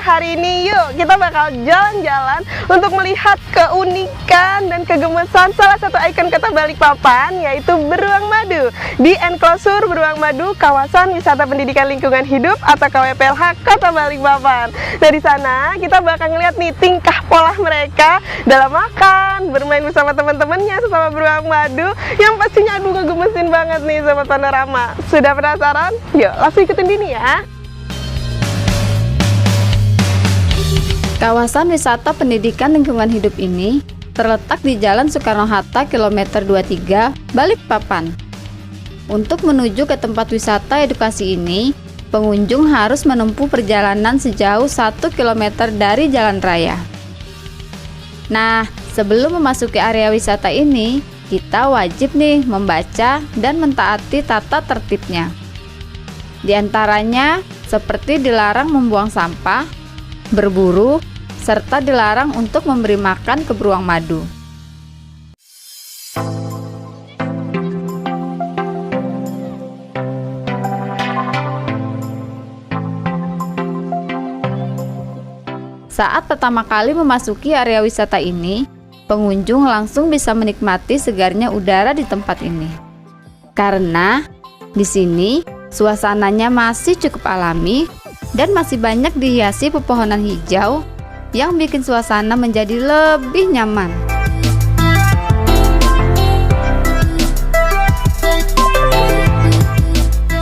Hari ini yuk kita bakal jalan-jalan untuk melihat keunikan dan kegemesan salah satu ikon kota Balikpapan, yaitu beruang madu di Enclosure Beruang Madu Kawasan Wisata Pendidikan Lingkungan Hidup atau KWPLH Kota Balikpapan. Nah, di sana kita bakal ngeliat nih tingkah pola mereka dalam makan, bermain bersama teman-temannya sesama beruang madu yang pastinya aduh ngegemesin banget nih Sobat Panorama. Sudah penasaran? Yuk langsung ikutin Dini ya. Kawasan wisata pendidikan lingkungan hidup ini terletak di Jalan Soekarno-Hatta kilometer 23, Balikpapan. Untuk menuju ke tempat wisata edukasi ini, pengunjung harus menempuh perjalanan sejauh 1 km dari jalan raya. Nah, sebelum memasuki area wisata ini, kita wajib nih membaca dan mentaati tata tertibnya. Di antaranya, seperti dilarang membuang sampah, berburu, serta dilarang untuk memberi makan ke beruang madu. Saat pertama kali memasuki area wisata ini, pengunjung langsung bisa menikmati segarnya udara di tempat ini. Karena di sini suasananya masih cukup alami dan masih banyak dihiasi pepohonan hijau yang bikin suasana menjadi lebih nyaman.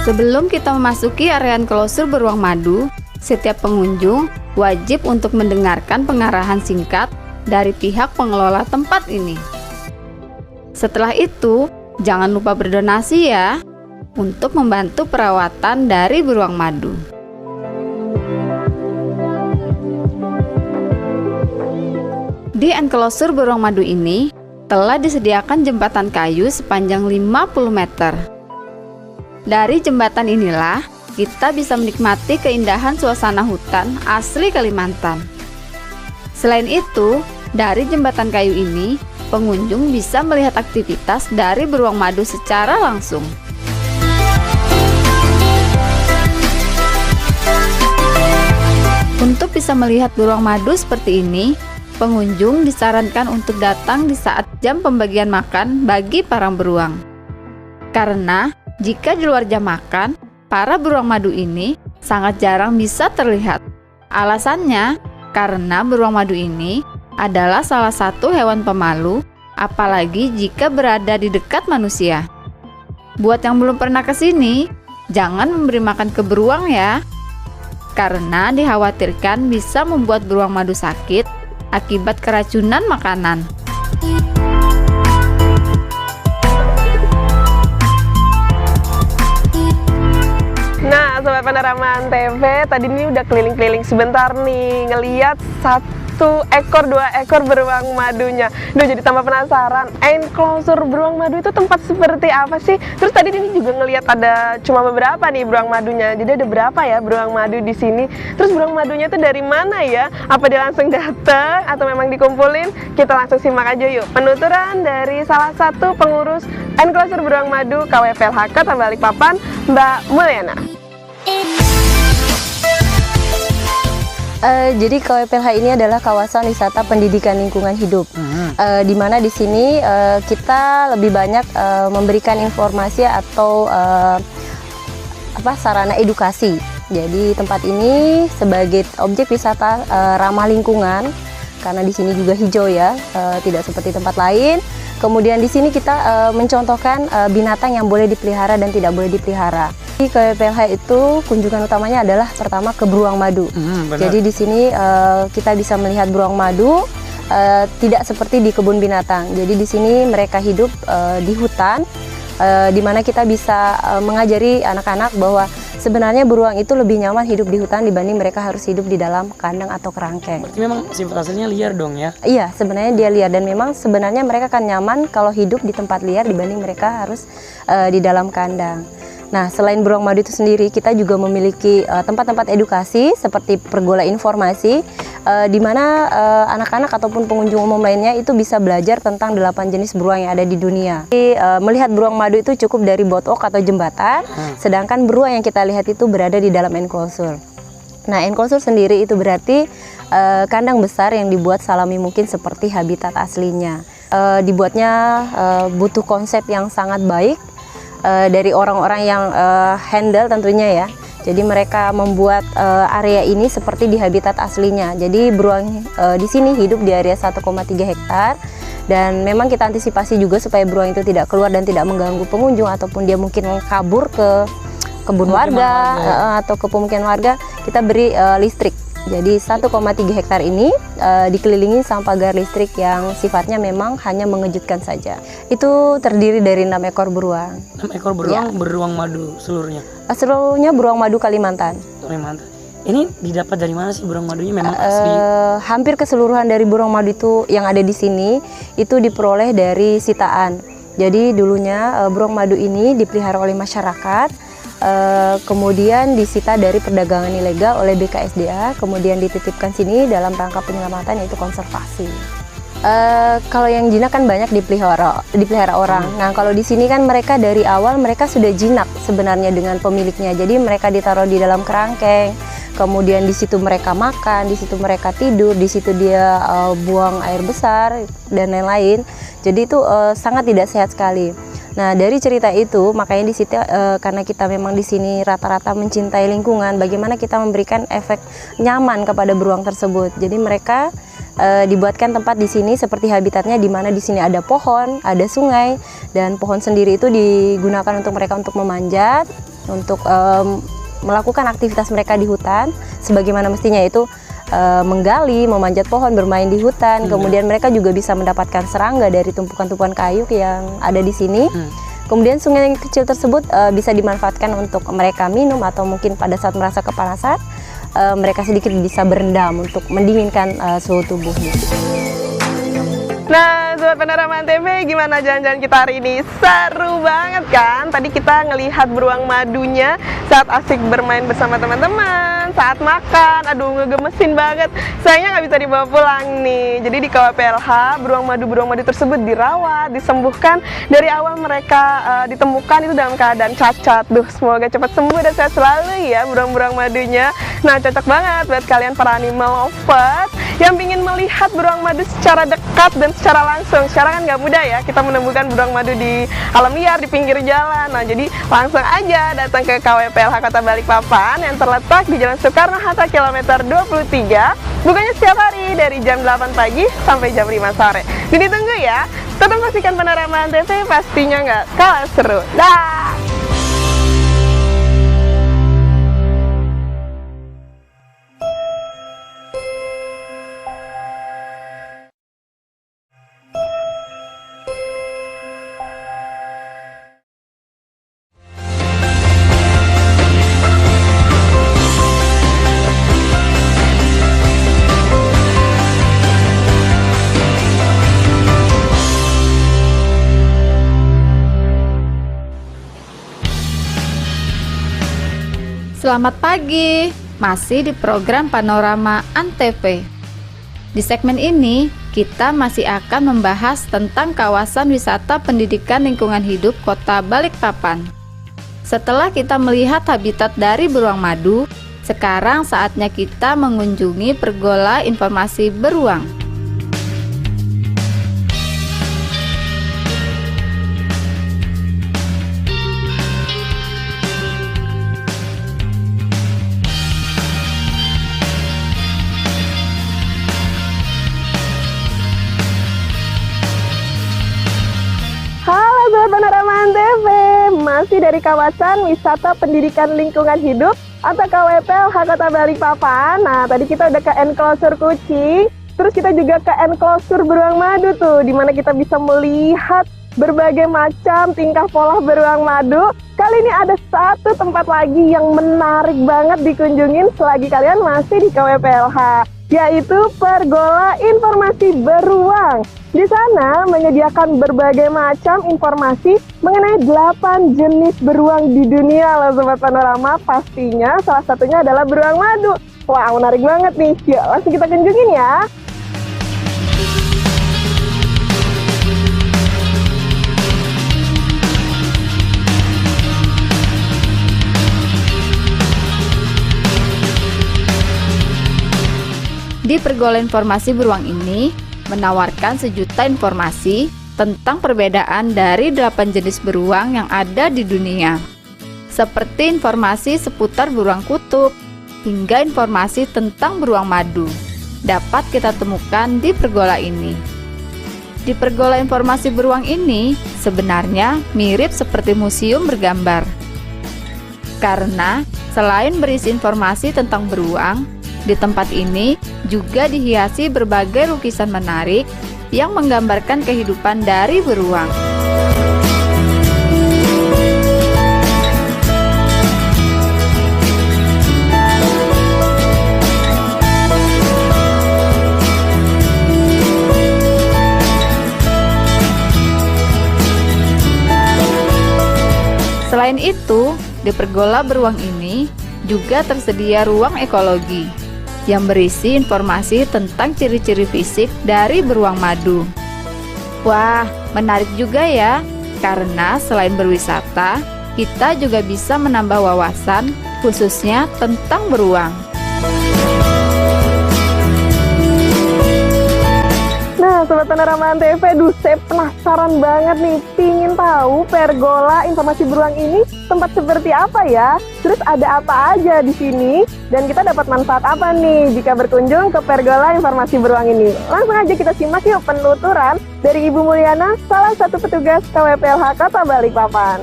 Sebelum kita memasuki area enclosure beruang madu, setiap pengunjung wajib untuk mendengarkan pengarahan singkat dari pihak pengelola tempat ini. Setelah itu, jangan lupa berdonasi ya untuk membantu perawatan dari beruang madu. Di enclosure beruang madu ini telah disediakan jembatan kayu sepanjang 50 meter. Dari jembatan inilah kita bisa menikmati keindahan suasana hutan asli Kalimantan. Selain itu, dari jembatan kayu ini pengunjung bisa melihat aktivitas dari beruang madu secara langsung. Untuk bisa melihat beruang madu seperti ini, pengunjung disarankan untuk datang di saat jam pembagian makan bagi para beruang. Karena jika di luar jam makan, para beruang madu ini sangat jarang bisa terlihat. Alasannya, karena beruang madu ini adalah salah satu hewan pemalu, apalagi jika berada di dekat manusia. Buat yang belum pernah ke sini, jangan memberi makan ke beruang ya. Karena dikhawatirkan bisa membuat beruang madu sakit akibat keracunan makanan. Nah, Sobat Panorama TV, tadi ini udah keliling-keliling sebentar nih, ngeliat 1 ekor 2 ekor beruang madunya. Duh, jadi tambah penasaran, enclosure beruang madu itu tempat seperti apa sih? Terus tadi ini juga ngeliat ada cuma beberapa nih beruang madunya. Jadi ada berapa ya beruang madu di sini? Terus beruang madunya itu dari mana ya? Apa dia langsung datang atau memang dikumpulin? Kita langsung simak aja yuk penuturan dari salah satu pengurus enclosure beruang madu KWPLH Kota Balikpapan, Mbak Mulyana. Jadi KWPLH ini adalah kawasan wisata pendidikan lingkungan hidup, di mana di sini kita lebih banyak memberikan informasi atau sarana edukasi. Jadi tempat ini sebagai objek wisata ramah lingkungan, karena di sini juga hijau ya, tidak seperti tempat lain. Kemudian di sini kita mencontohkan binatang yang boleh dipelihara dan tidak boleh dipelihara. Di KWPLH itu kunjungan utamanya adalah pertama ke beruang madu. Jadi di sini kita bisa melihat beruang madu tidak seperti di kebun binatang. Jadi di sini mereka hidup di hutan, di mana kita bisa mengajari anak-anak bahwa sebenarnya beruang itu lebih nyaman hidup di hutan dibanding mereka harus hidup di dalam kandang atau kerangkeng. Berarti memang sifat aslinya liar dong ya? Iya, sebenarnya dia liar dan memang sebenarnya mereka akan nyaman kalau hidup di tempat liar dibanding mereka harus di dalam kandang. Nah, selain beruang madu itu sendiri, kita juga memiliki tempat-tempat edukasi seperti pergola informasi, di mana anak-anak ataupun pengunjung umum lainnya itu bisa belajar tentang 8 jenis beruang yang ada di dunia. Jadi, melihat beruang madu itu cukup dari botok atau jembatan, sedangkan beruang yang kita lihat itu berada di dalam enclosure. Nah, enclosure sendiri itu berarti kandang besar yang dibuat salami mungkin seperti habitat aslinya. Dibuatnya butuh konsep yang sangat baik dari orang-orang yang handle tentunya ya. Jadi mereka membuat area ini seperti di habitat aslinya. Jadi beruang di sini hidup di area 1,3 hektar. Dan memang kita antisipasi juga supaya beruang itu tidak keluar dan tidak mengganggu pengunjung ataupun dia mungkin kabur ke kebun warga atau ke pemukiman warga. Kita beri listrik. Jadi 1,3 hektar ini dikelilingi sama pagar listrik yang sifatnya memang hanya mengejutkan saja. Itu terdiri dari 6 ekor beruang. 6 ekor beruang, beruang madu seluruhnya? Seluruhnya beruang madu Kalimantan. Kalimantan. Ini didapat dari mana sih beruang madunya, memang asli? Hampir keseluruhan dari beruang madu itu yang ada di sini itu diperoleh dari sitaan. Jadi dulunya beruang madu ini dipelihara oleh masyarakat. Kemudian disita dari perdagangan ilegal oleh BKSDA, kemudian dititipkan sini dalam rangka penyelamatan yaitu konservasi. Kalau yang jinak kan banyak dipelihara orang. Nah, kalau di sini kan mereka dari awal mereka sudah jinak sebenarnya dengan pemiliknya. Jadi mereka ditaruh di dalam kerangkeng. Kemudian di situ mereka makan, di situ mereka tidur, di situ dia buang air besar dan lain-lain. Jadi itu sangat tidak sehat sekali. Nah, dari cerita itu makanya di situ karena kita memang di sini rata-rata mencintai lingkungan, bagaimana kita memberikan efek nyaman kepada beruang tersebut. Jadi mereka dibuatkan tempat di sini seperti habitatnya, di mana di sini ada pohon, ada sungai, dan pohon sendiri itu digunakan untuk mereka untuk memanjat, untuk melakukan aktivitas mereka di hutan sebagaimana mestinya, yaitu menggali, memanjat pohon, bermain di hutan. Kemudian mereka juga bisa mendapatkan serangga dari tumpukan-tumpukan kayu yang ada di sini. Kemudian sungai yang kecil tersebut bisa dimanfaatkan untuk mereka minum atau mungkin pada saat merasa kepanasan mereka sedikit bisa berendam untuk mendinginkan suhu tubuhnya. Nah, Sobat Panorama Antv, gimana jalan-jalan kita hari ini? Seru banget kan? Tadi kita ngelihat beruang madunya saat asik bermain bersama teman-teman, saat makan, aduh ngegemesin banget. Sayangnya nggak bisa dibawa pulang nih. Jadi di KWPLH, beruang madu tersebut dirawat, disembuhkan. Dari awal mereka ditemukan itu dalam keadaan cacat. Duh, semoga cepat sembuh dan sehat selalu ya beruang-beruang madunya. Nah, cocok banget buat kalian para animal lovers yang ingin melihat beruang madu secara dekat dan secara langsung. Sekarang kan nggak mudah ya kita menemukan beruang madu di alam liar, di pinggir jalan. Nah, jadi langsung aja datang ke KWPLH Kota Balikpapan yang terletak di Jalan Soekarno-Hatta kilometer 23. Bukanya setiap hari dari jam 8 pagi sampai jam 5 sore. Jadi tunggu ya, tetap saksikan Panorama Antv, pastinya nggak kalah seru. Dah! Selamat pagi, masih di program Panorama Antv. Di segmen ini, kita masih akan membahas tentang kawasan wisata pendidikan lingkungan hidup Kota Balikpapan. Setelah kita melihat habitat dari beruang madu, sekarang saatnya kita mengunjungi pergola informasi beruang. Sobat Panorama Antv, masih dari kawasan wisata pendidikan lingkungan hidup atau KWPLH Kota Balikpapan. Nah, tadi kita udah ke enclosure kucing, terus kita juga ke enclosure beruang madu tuh, dimana kita bisa melihat berbagai macam tingkah pola beruang madu. Kali ini ada satu tempat lagi yang menarik banget dikunjungin selagi kalian masih di KWPLH, yaitu Pergola Informasi Beruang. Di sana menyediakan berbagai macam informasi mengenai 8 jenis beruang di dunia loh Sobat Panorama. Pastinya salah satunya adalah beruang madu. Wah, menarik banget nih. Yuk langsung kita kunjungin ya. Di Pergola Informasi Beruang ini menawarkan sejuta informasi tentang perbedaan dari 8 jenis beruang yang ada di dunia, seperti informasi seputar beruang kutub hingga informasi tentang beruang madu dapat kita temukan di pergola ini. Di Pergola Informasi Beruang ini sebenarnya mirip seperti museum bergambar, karena selain berisi informasi tentang beruang, di tempat ini juga dihiasi berbagai lukisan menarik yang menggambarkan kehidupan dari beruang. Selain itu, di Pergola Beruang ini juga tersedia ruang ekologi yang berisi informasi tentang ciri-ciri fisik dari beruang madu. Wah, menarik juga ya, karena selain berwisata, kita juga bisa menambah wawasan khususnya tentang beruang. Nah, Sobat Panorama Antv, saya penasaran banget nih, pingin tahu Pergola Informasi Beruang ini tempat seperti apa ya? Terus ada apa aja di sini? Dan kita dapat manfaat apa nih jika berkunjung ke Pergola Informasi Beruang ini? Langsung aja kita simak yuk penuturan dari Ibu Mulyana, salah satu petugas KWPLH Kota Balikpapan.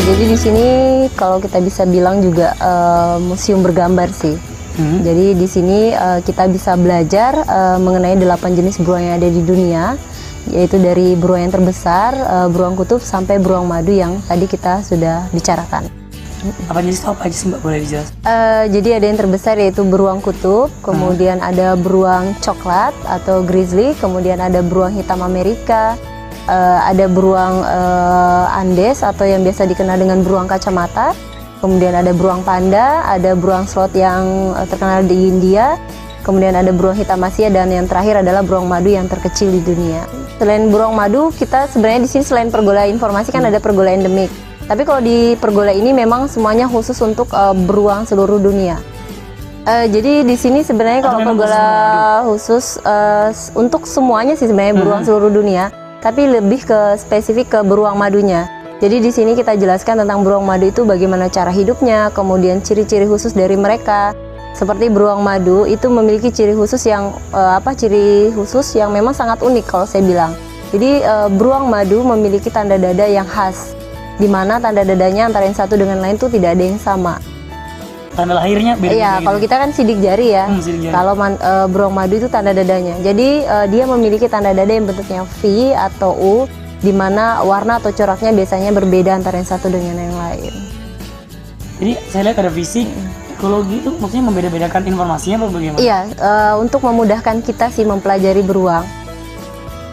Jadi di sini kalau kita bisa bilang juga museum bergambar sih. Jadi di sini kita bisa belajar mengenai 8 jenis beruang yang ada di dunia, yaitu dari beruang yang terbesar, beruang kutub sampai beruang madu yang tadi kita sudah bicarakan. Apa jenis apa aja sih Mbak, boleh dijelaskan? Jadi ada yang terbesar yaitu beruang kutub, kemudian ada beruang coklat atau grizzly, kemudian ada beruang hitam Amerika, ada beruang Andes atau yang biasa dikenal dengan beruang kacamata. Kemudian ada beruang panda, ada beruang sloth yang terkenal di India, kemudian ada beruang hitam Asia, dan yang terakhir adalah beruang madu yang terkecil di dunia. Selain beruang madu, kita sebenarnya di sini selain Pergola Informasi kan ada Pergola Endemik. Tapi kalau di Pergola ini memang semuanya khusus untuk beruang seluruh dunia. Jadi di sini sebenarnya kalau Pergola khusus untuk semuanya sih sebenarnya beruang seluruh dunia, tapi lebih ke spesifik ke beruang madunya. Jadi di sini kita jelaskan tentang beruang madu itu bagaimana cara hidupnya, kemudian ciri-ciri khusus dari mereka. Seperti beruang madu itu memiliki ciri khusus yang memang sangat unik kalau saya bilang. Jadi beruang madu memiliki tanda dada yang khas, di mana tanda dadanya antara yang satu dengan lain itu tidak ada yang sama. Tanda lahirnya beda. Iya, kalau kita kan sidik jari ya. Sidik jari. Kalau beruang madu itu tanda dadanya. Jadi dia memiliki tanda dada yang bentuknya V atau U, di mana warna atau coraknya biasanya berbeda antara yang satu dengan yang lain. Jadi saya lihat ada fisik, ekologi itu maksudnya membeda-bedakan informasinya apa bagaimana? Iya, untuk memudahkan kita sih mempelajari beruang.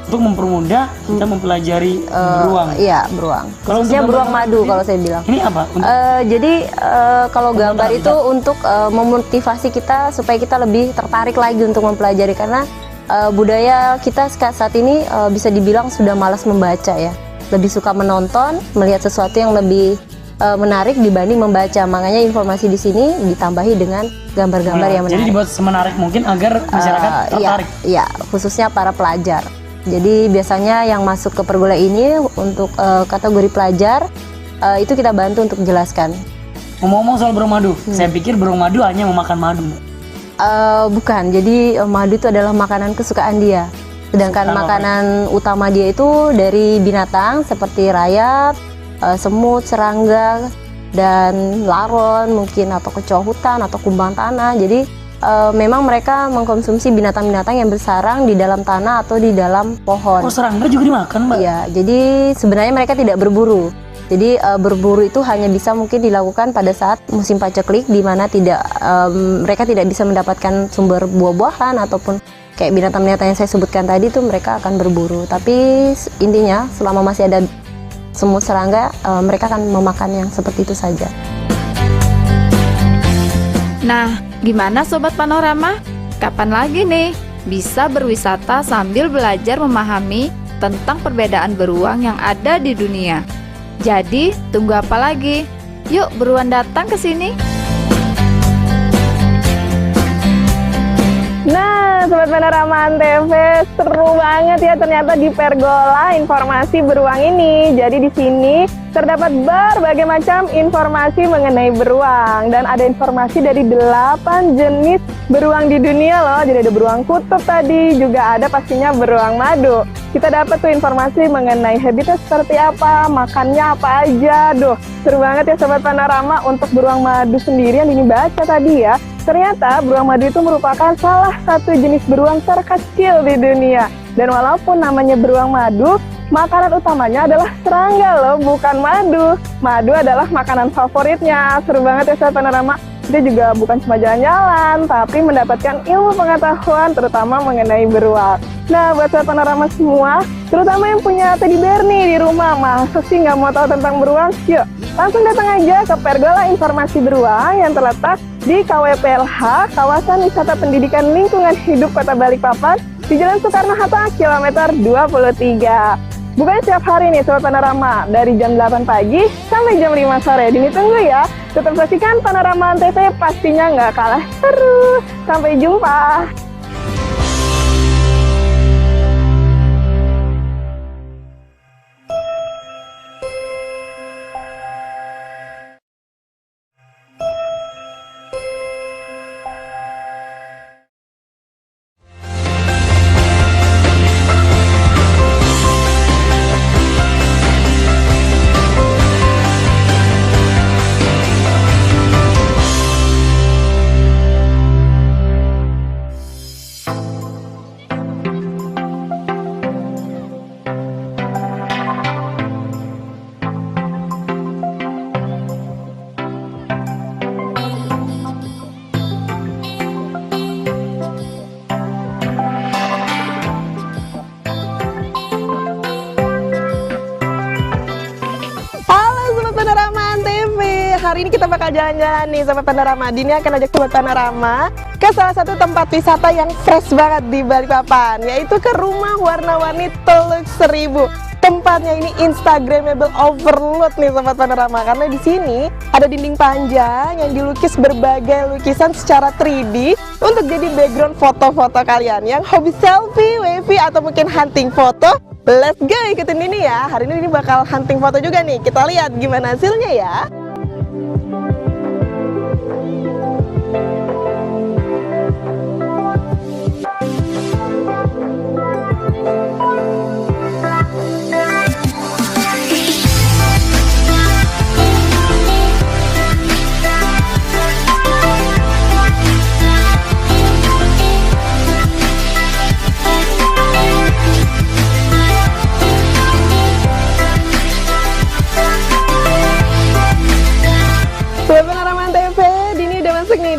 Untuk mempermudah kita mempelajari beruang. Iya, beruang. Kalau Khususnya untuk beruang gambar madu ini, kalau saya bilang. Ini apa? Jadi kalau gambar itu untuk memotivasi kita supaya kita lebih tertarik lagi untuk mempelajari, karena budaya kita saat ini bisa dibilang sudah malas membaca ya, lebih suka menonton, melihat sesuatu yang lebih menarik dibanding membaca. Makanya informasi di sini ditambahi dengan gambar-gambar yang menarik. Jadi dibuat semenarik mungkin agar masyarakat tertarik. Iya, khususnya para pelajar. Jadi biasanya yang masuk ke Pergola ini untuk kategori pelajar itu kita bantu untuk menjelaskan. Ngomong-ngomong soal beruang madu, saya pikir beruang madu hanya memakan madu. Bukan, jadi madu itu adalah makanan kesukaan dia. Sedangkan makanan utama dia itu dari binatang seperti rayap, semut, serangga, dan laron mungkin, atau kecoa hutan atau kumbang tanah. Jadi memang mereka mengkonsumsi binatang-binatang yang bersarang di dalam tanah atau di dalam pohon. Oh, serangga juga dimakan, Mbak? Iya, jadi sebenarnya mereka tidak berburu. Jadi berburu itu hanya bisa mungkin dilakukan pada saat musim paceklik, di mana mereka tidak bisa mendapatkan sumber buah-buahan ataupun kayak binatang-binatang yang saya sebutkan tadi itu mereka akan berburu. Tapi intinya selama masih ada semut serangga, mereka akan memakan yang seperti itu saja. Nah, gimana Sobat Panorama? Kapan lagi nih bisa berwisata sambil belajar memahami tentang perbedaan beruang yang ada di dunia? Jadi, tunggu apa lagi? Yuk buruan datang ke sini. Nah, Sobat Panorama Antv, seru banget ya ternyata di Pergola informasi beruang ini. Jadi di sini terdapat berbagai macam informasi mengenai beruang dan ada informasi dari 8 jenis beruang di dunia loh. Jadi ada beruang kutub tadi, juga ada pastinya beruang madu. Kita dapat tuh informasi mengenai habitat seperti apa, makannya apa aja. Duh, seru banget ya Sobat Panorama. Untuk beruang madu sendiri yang ini baca tadi ya, ternyata beruang madu itu merupakan salah satu jenis beruang terkecil di dunia. Dan walaupun namanya beruang madu, makanan utamanya adalah serangga loh, bukan madu. Madu adalah makanan favoritnya. Seru banget ya Sobat Panorama. Dia juga bukan cuma jalan-jalan, tapi mendapatkan ilmu pengetahuan terutama mengenai beruang. Nah, buat Sobat Panorama semua, terutama yang punya teddy bear nih di rumah, masa sih nggak mau tahu tentang beruang? Yuk, langsung datang aja ke Pergola Informasi Beruang yang terletak di KWPLH, Kawasan Wisata Pendidikan Lingkungan Hidup Kota Balikpapan, di Jalan Soekarno-Hatta, kilometer 23. Bukanya setiap hari nih Sobat Panorama, dari jam 8 pagi sampai jam 5 sore. Dini tunggu ya, tetap saksikan Panorama Antv, pastinya nggak kalah seru. Sampai jumpa. Hari ini kita bakal jalan-jalan nih Sobat Panorama. Dini akan ajak Sobat Panorama ke salah satu tempat wisata yang fresh banget di Balikpapan, yaitu ke Rumah Warna-Warni Teluk Seribu. Tempatnya ini Instagramable overload nih Sobat Panorama, karena di sini ada dinding panjang yang dilukis berbagai lukisan secara 3D untuk jadi background foto-foto kalian yang hobi selfie, wavy, atau mungkin hunting foto. Let's go, ikutin ini ya. Hari ini bakal hunting foto juga nih. Kita lihat gimana hasilnya ya.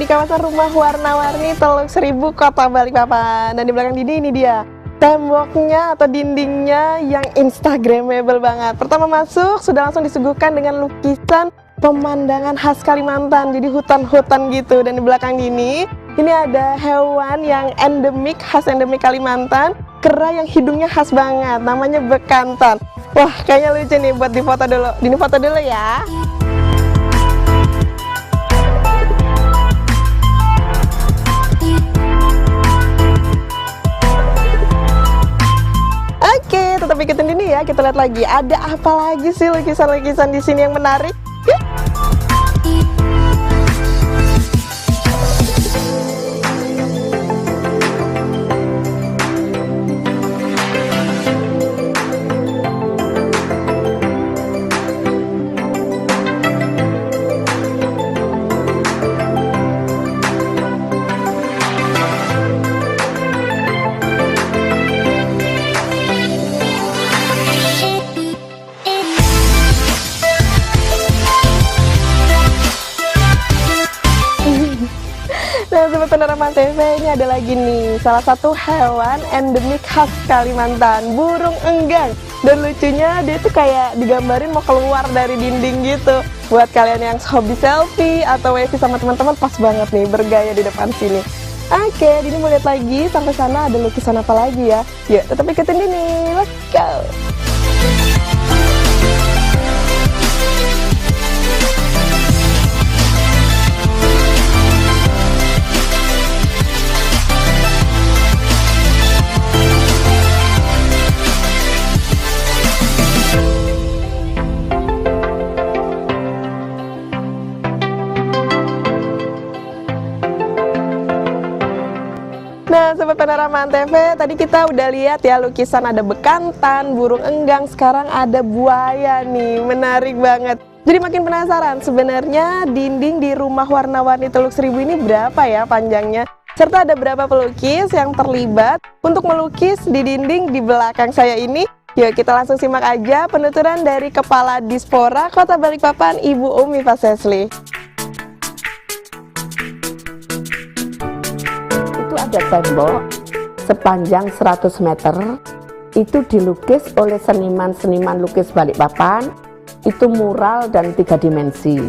Kawasan Rumah Warna-Warni Teluk Seribu, Kota Balikpapan. Dan di belakang Dini ini dia temboknya atau dindingnya yang instagramable banget. Pertama masuk sudah langsung disuguhkan dengan lukisan pemandangan khas Kalimantan, jadi hutan-hutan gitu. Dan di belakang Dini ini ada hewan yang endemik, khas endemik Kalimantan, kera yang hidungnya khas banget, namanya bekantan. Wah, kayaknya lucu nih buat difoto dulu. Dini foto dulu ya. Oke, tetap ikutin ini ya. Kita lihat lagi, ada apa lagi sih lukisan-lukisan di sini yang menarik? Yuk. TV, ini ada lagi nih salah satu hewan endemik khas Kalimantan, burung enggang. Dan lucunya dia tuh kayak digambarin mau keluar dari dinding gitu. Buat kalian yang hobi selfie atau wavy sama teman-teman, pas banget nih bergaya di depan sini. Oke, Dini mau lihat lagi sampai sana ada lukisan apa lagi ya. Yuk, tetap ikutin Dini, let's go. Nah, Sobat Panorama Antv, tadi kita udah lihat ya lukisan ada bekantan, burung enggang, sekarang ada buaya nih, menarik banget. Jadi makin penasaran sebenarnya dinding di rumah warna-warni Teluk Seribu ini berapa ya panjangnya? Serta ada berapa pelukis yang terlibat untuk melukis di dinding di belakang saya ini? Yuk kita langsung simak aja penuturan dari Kepala Dispora Kota Balikpapan, Ibu Umi Fasesli. Ada tembok sepanjang 100 meter itu dilukis oleh seniman lukis Balikpapan, itu mural dan 3 dimensi.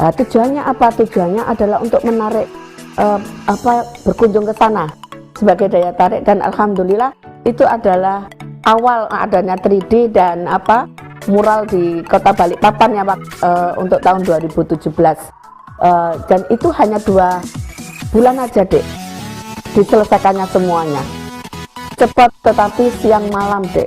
Tujuannya apa? Tujuannya adalah untuk menarik berkunjung ke sana sebagai daya tarik, dan alhamdulillah itu adalah awal adanya 3D dan mural di Kota Balikpapan ya untuk tahun 2017. Dan itu hanya 2 bulan aja, Dek, diselesaikannya semuanya. Cepat tetapi siang malam, Dek.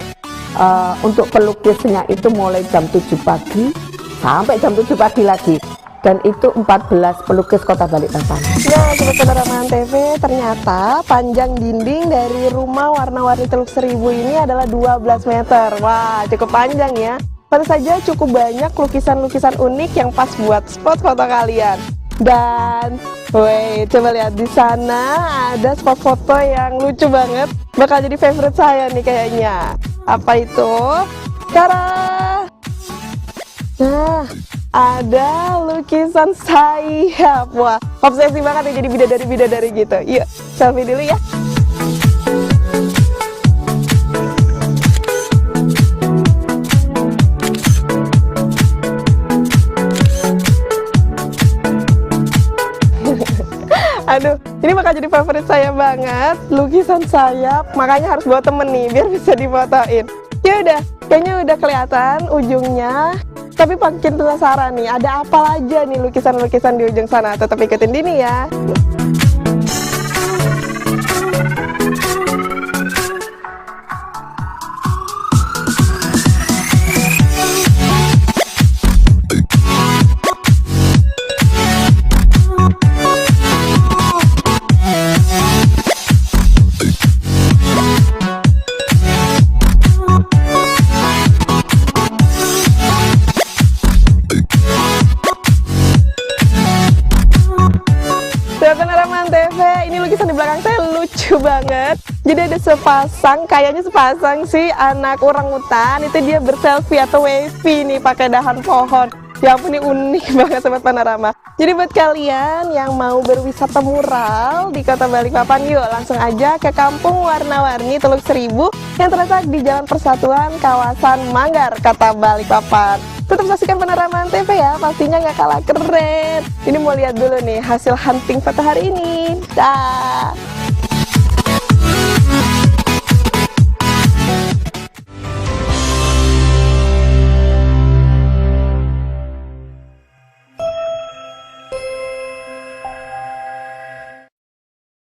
Untuk pelukisnya itu mulai jam 7 pagi sampai jam 7 pagi lagi. Dan itu 14 pelukis Kota Balikpapan. Ya, Sobat Panorama Antv, ternyata panjang dinding dari rumah warna-warni Teluk Seribu ini adalah 12 meter. Wah, cukup panjang ya. Tentu saja cukup banyak lukisan-lukisan unik yang pas buat spot foto kalian. Dan coba lihat di sana ada spot foto yang lucu banget, bakal jadi favorite saya nih kayaknya. Apa itu? Tara! Nah, ada lukisan sayap. Wah, obsesi banget ya jadi bidadari-bidadari gitu. Yuk, selfie dulu ya. Aduh, ini bakal jadi favorit saya banget, lukisan sayap, makanya harus bawa temen nih, biar bisa difotoin. Ya udah, kayaknya udah kelihatan ujungnya, tapi makin penasaran nih, ada apa aja nih lukisan-lukisan di ujung sana, tetap ikutin Dini ya. Ini lukisan di belakang saya lucu banget. Jadi ada kayaknya sepasang sih anak orangutan, itu dia berselfie atau wavy nih pakai dahan pohon. Ya ampun, ini unik banget Sobat Panorama. Jadi buat kalian yang mau berwisata mural di Kota Balikpapan, yuk langsung aja ke Kampung Warna-Warni Teluk Seribu yang terletak di Jalan Persatuan Kawasan Manggar, Kota Balikpapan. Tetap saksikan Panorama Antv ya, pastinya nggak kalah keren. Ini mau lihat dulu nih hasil hunting foto hari ini. Dah.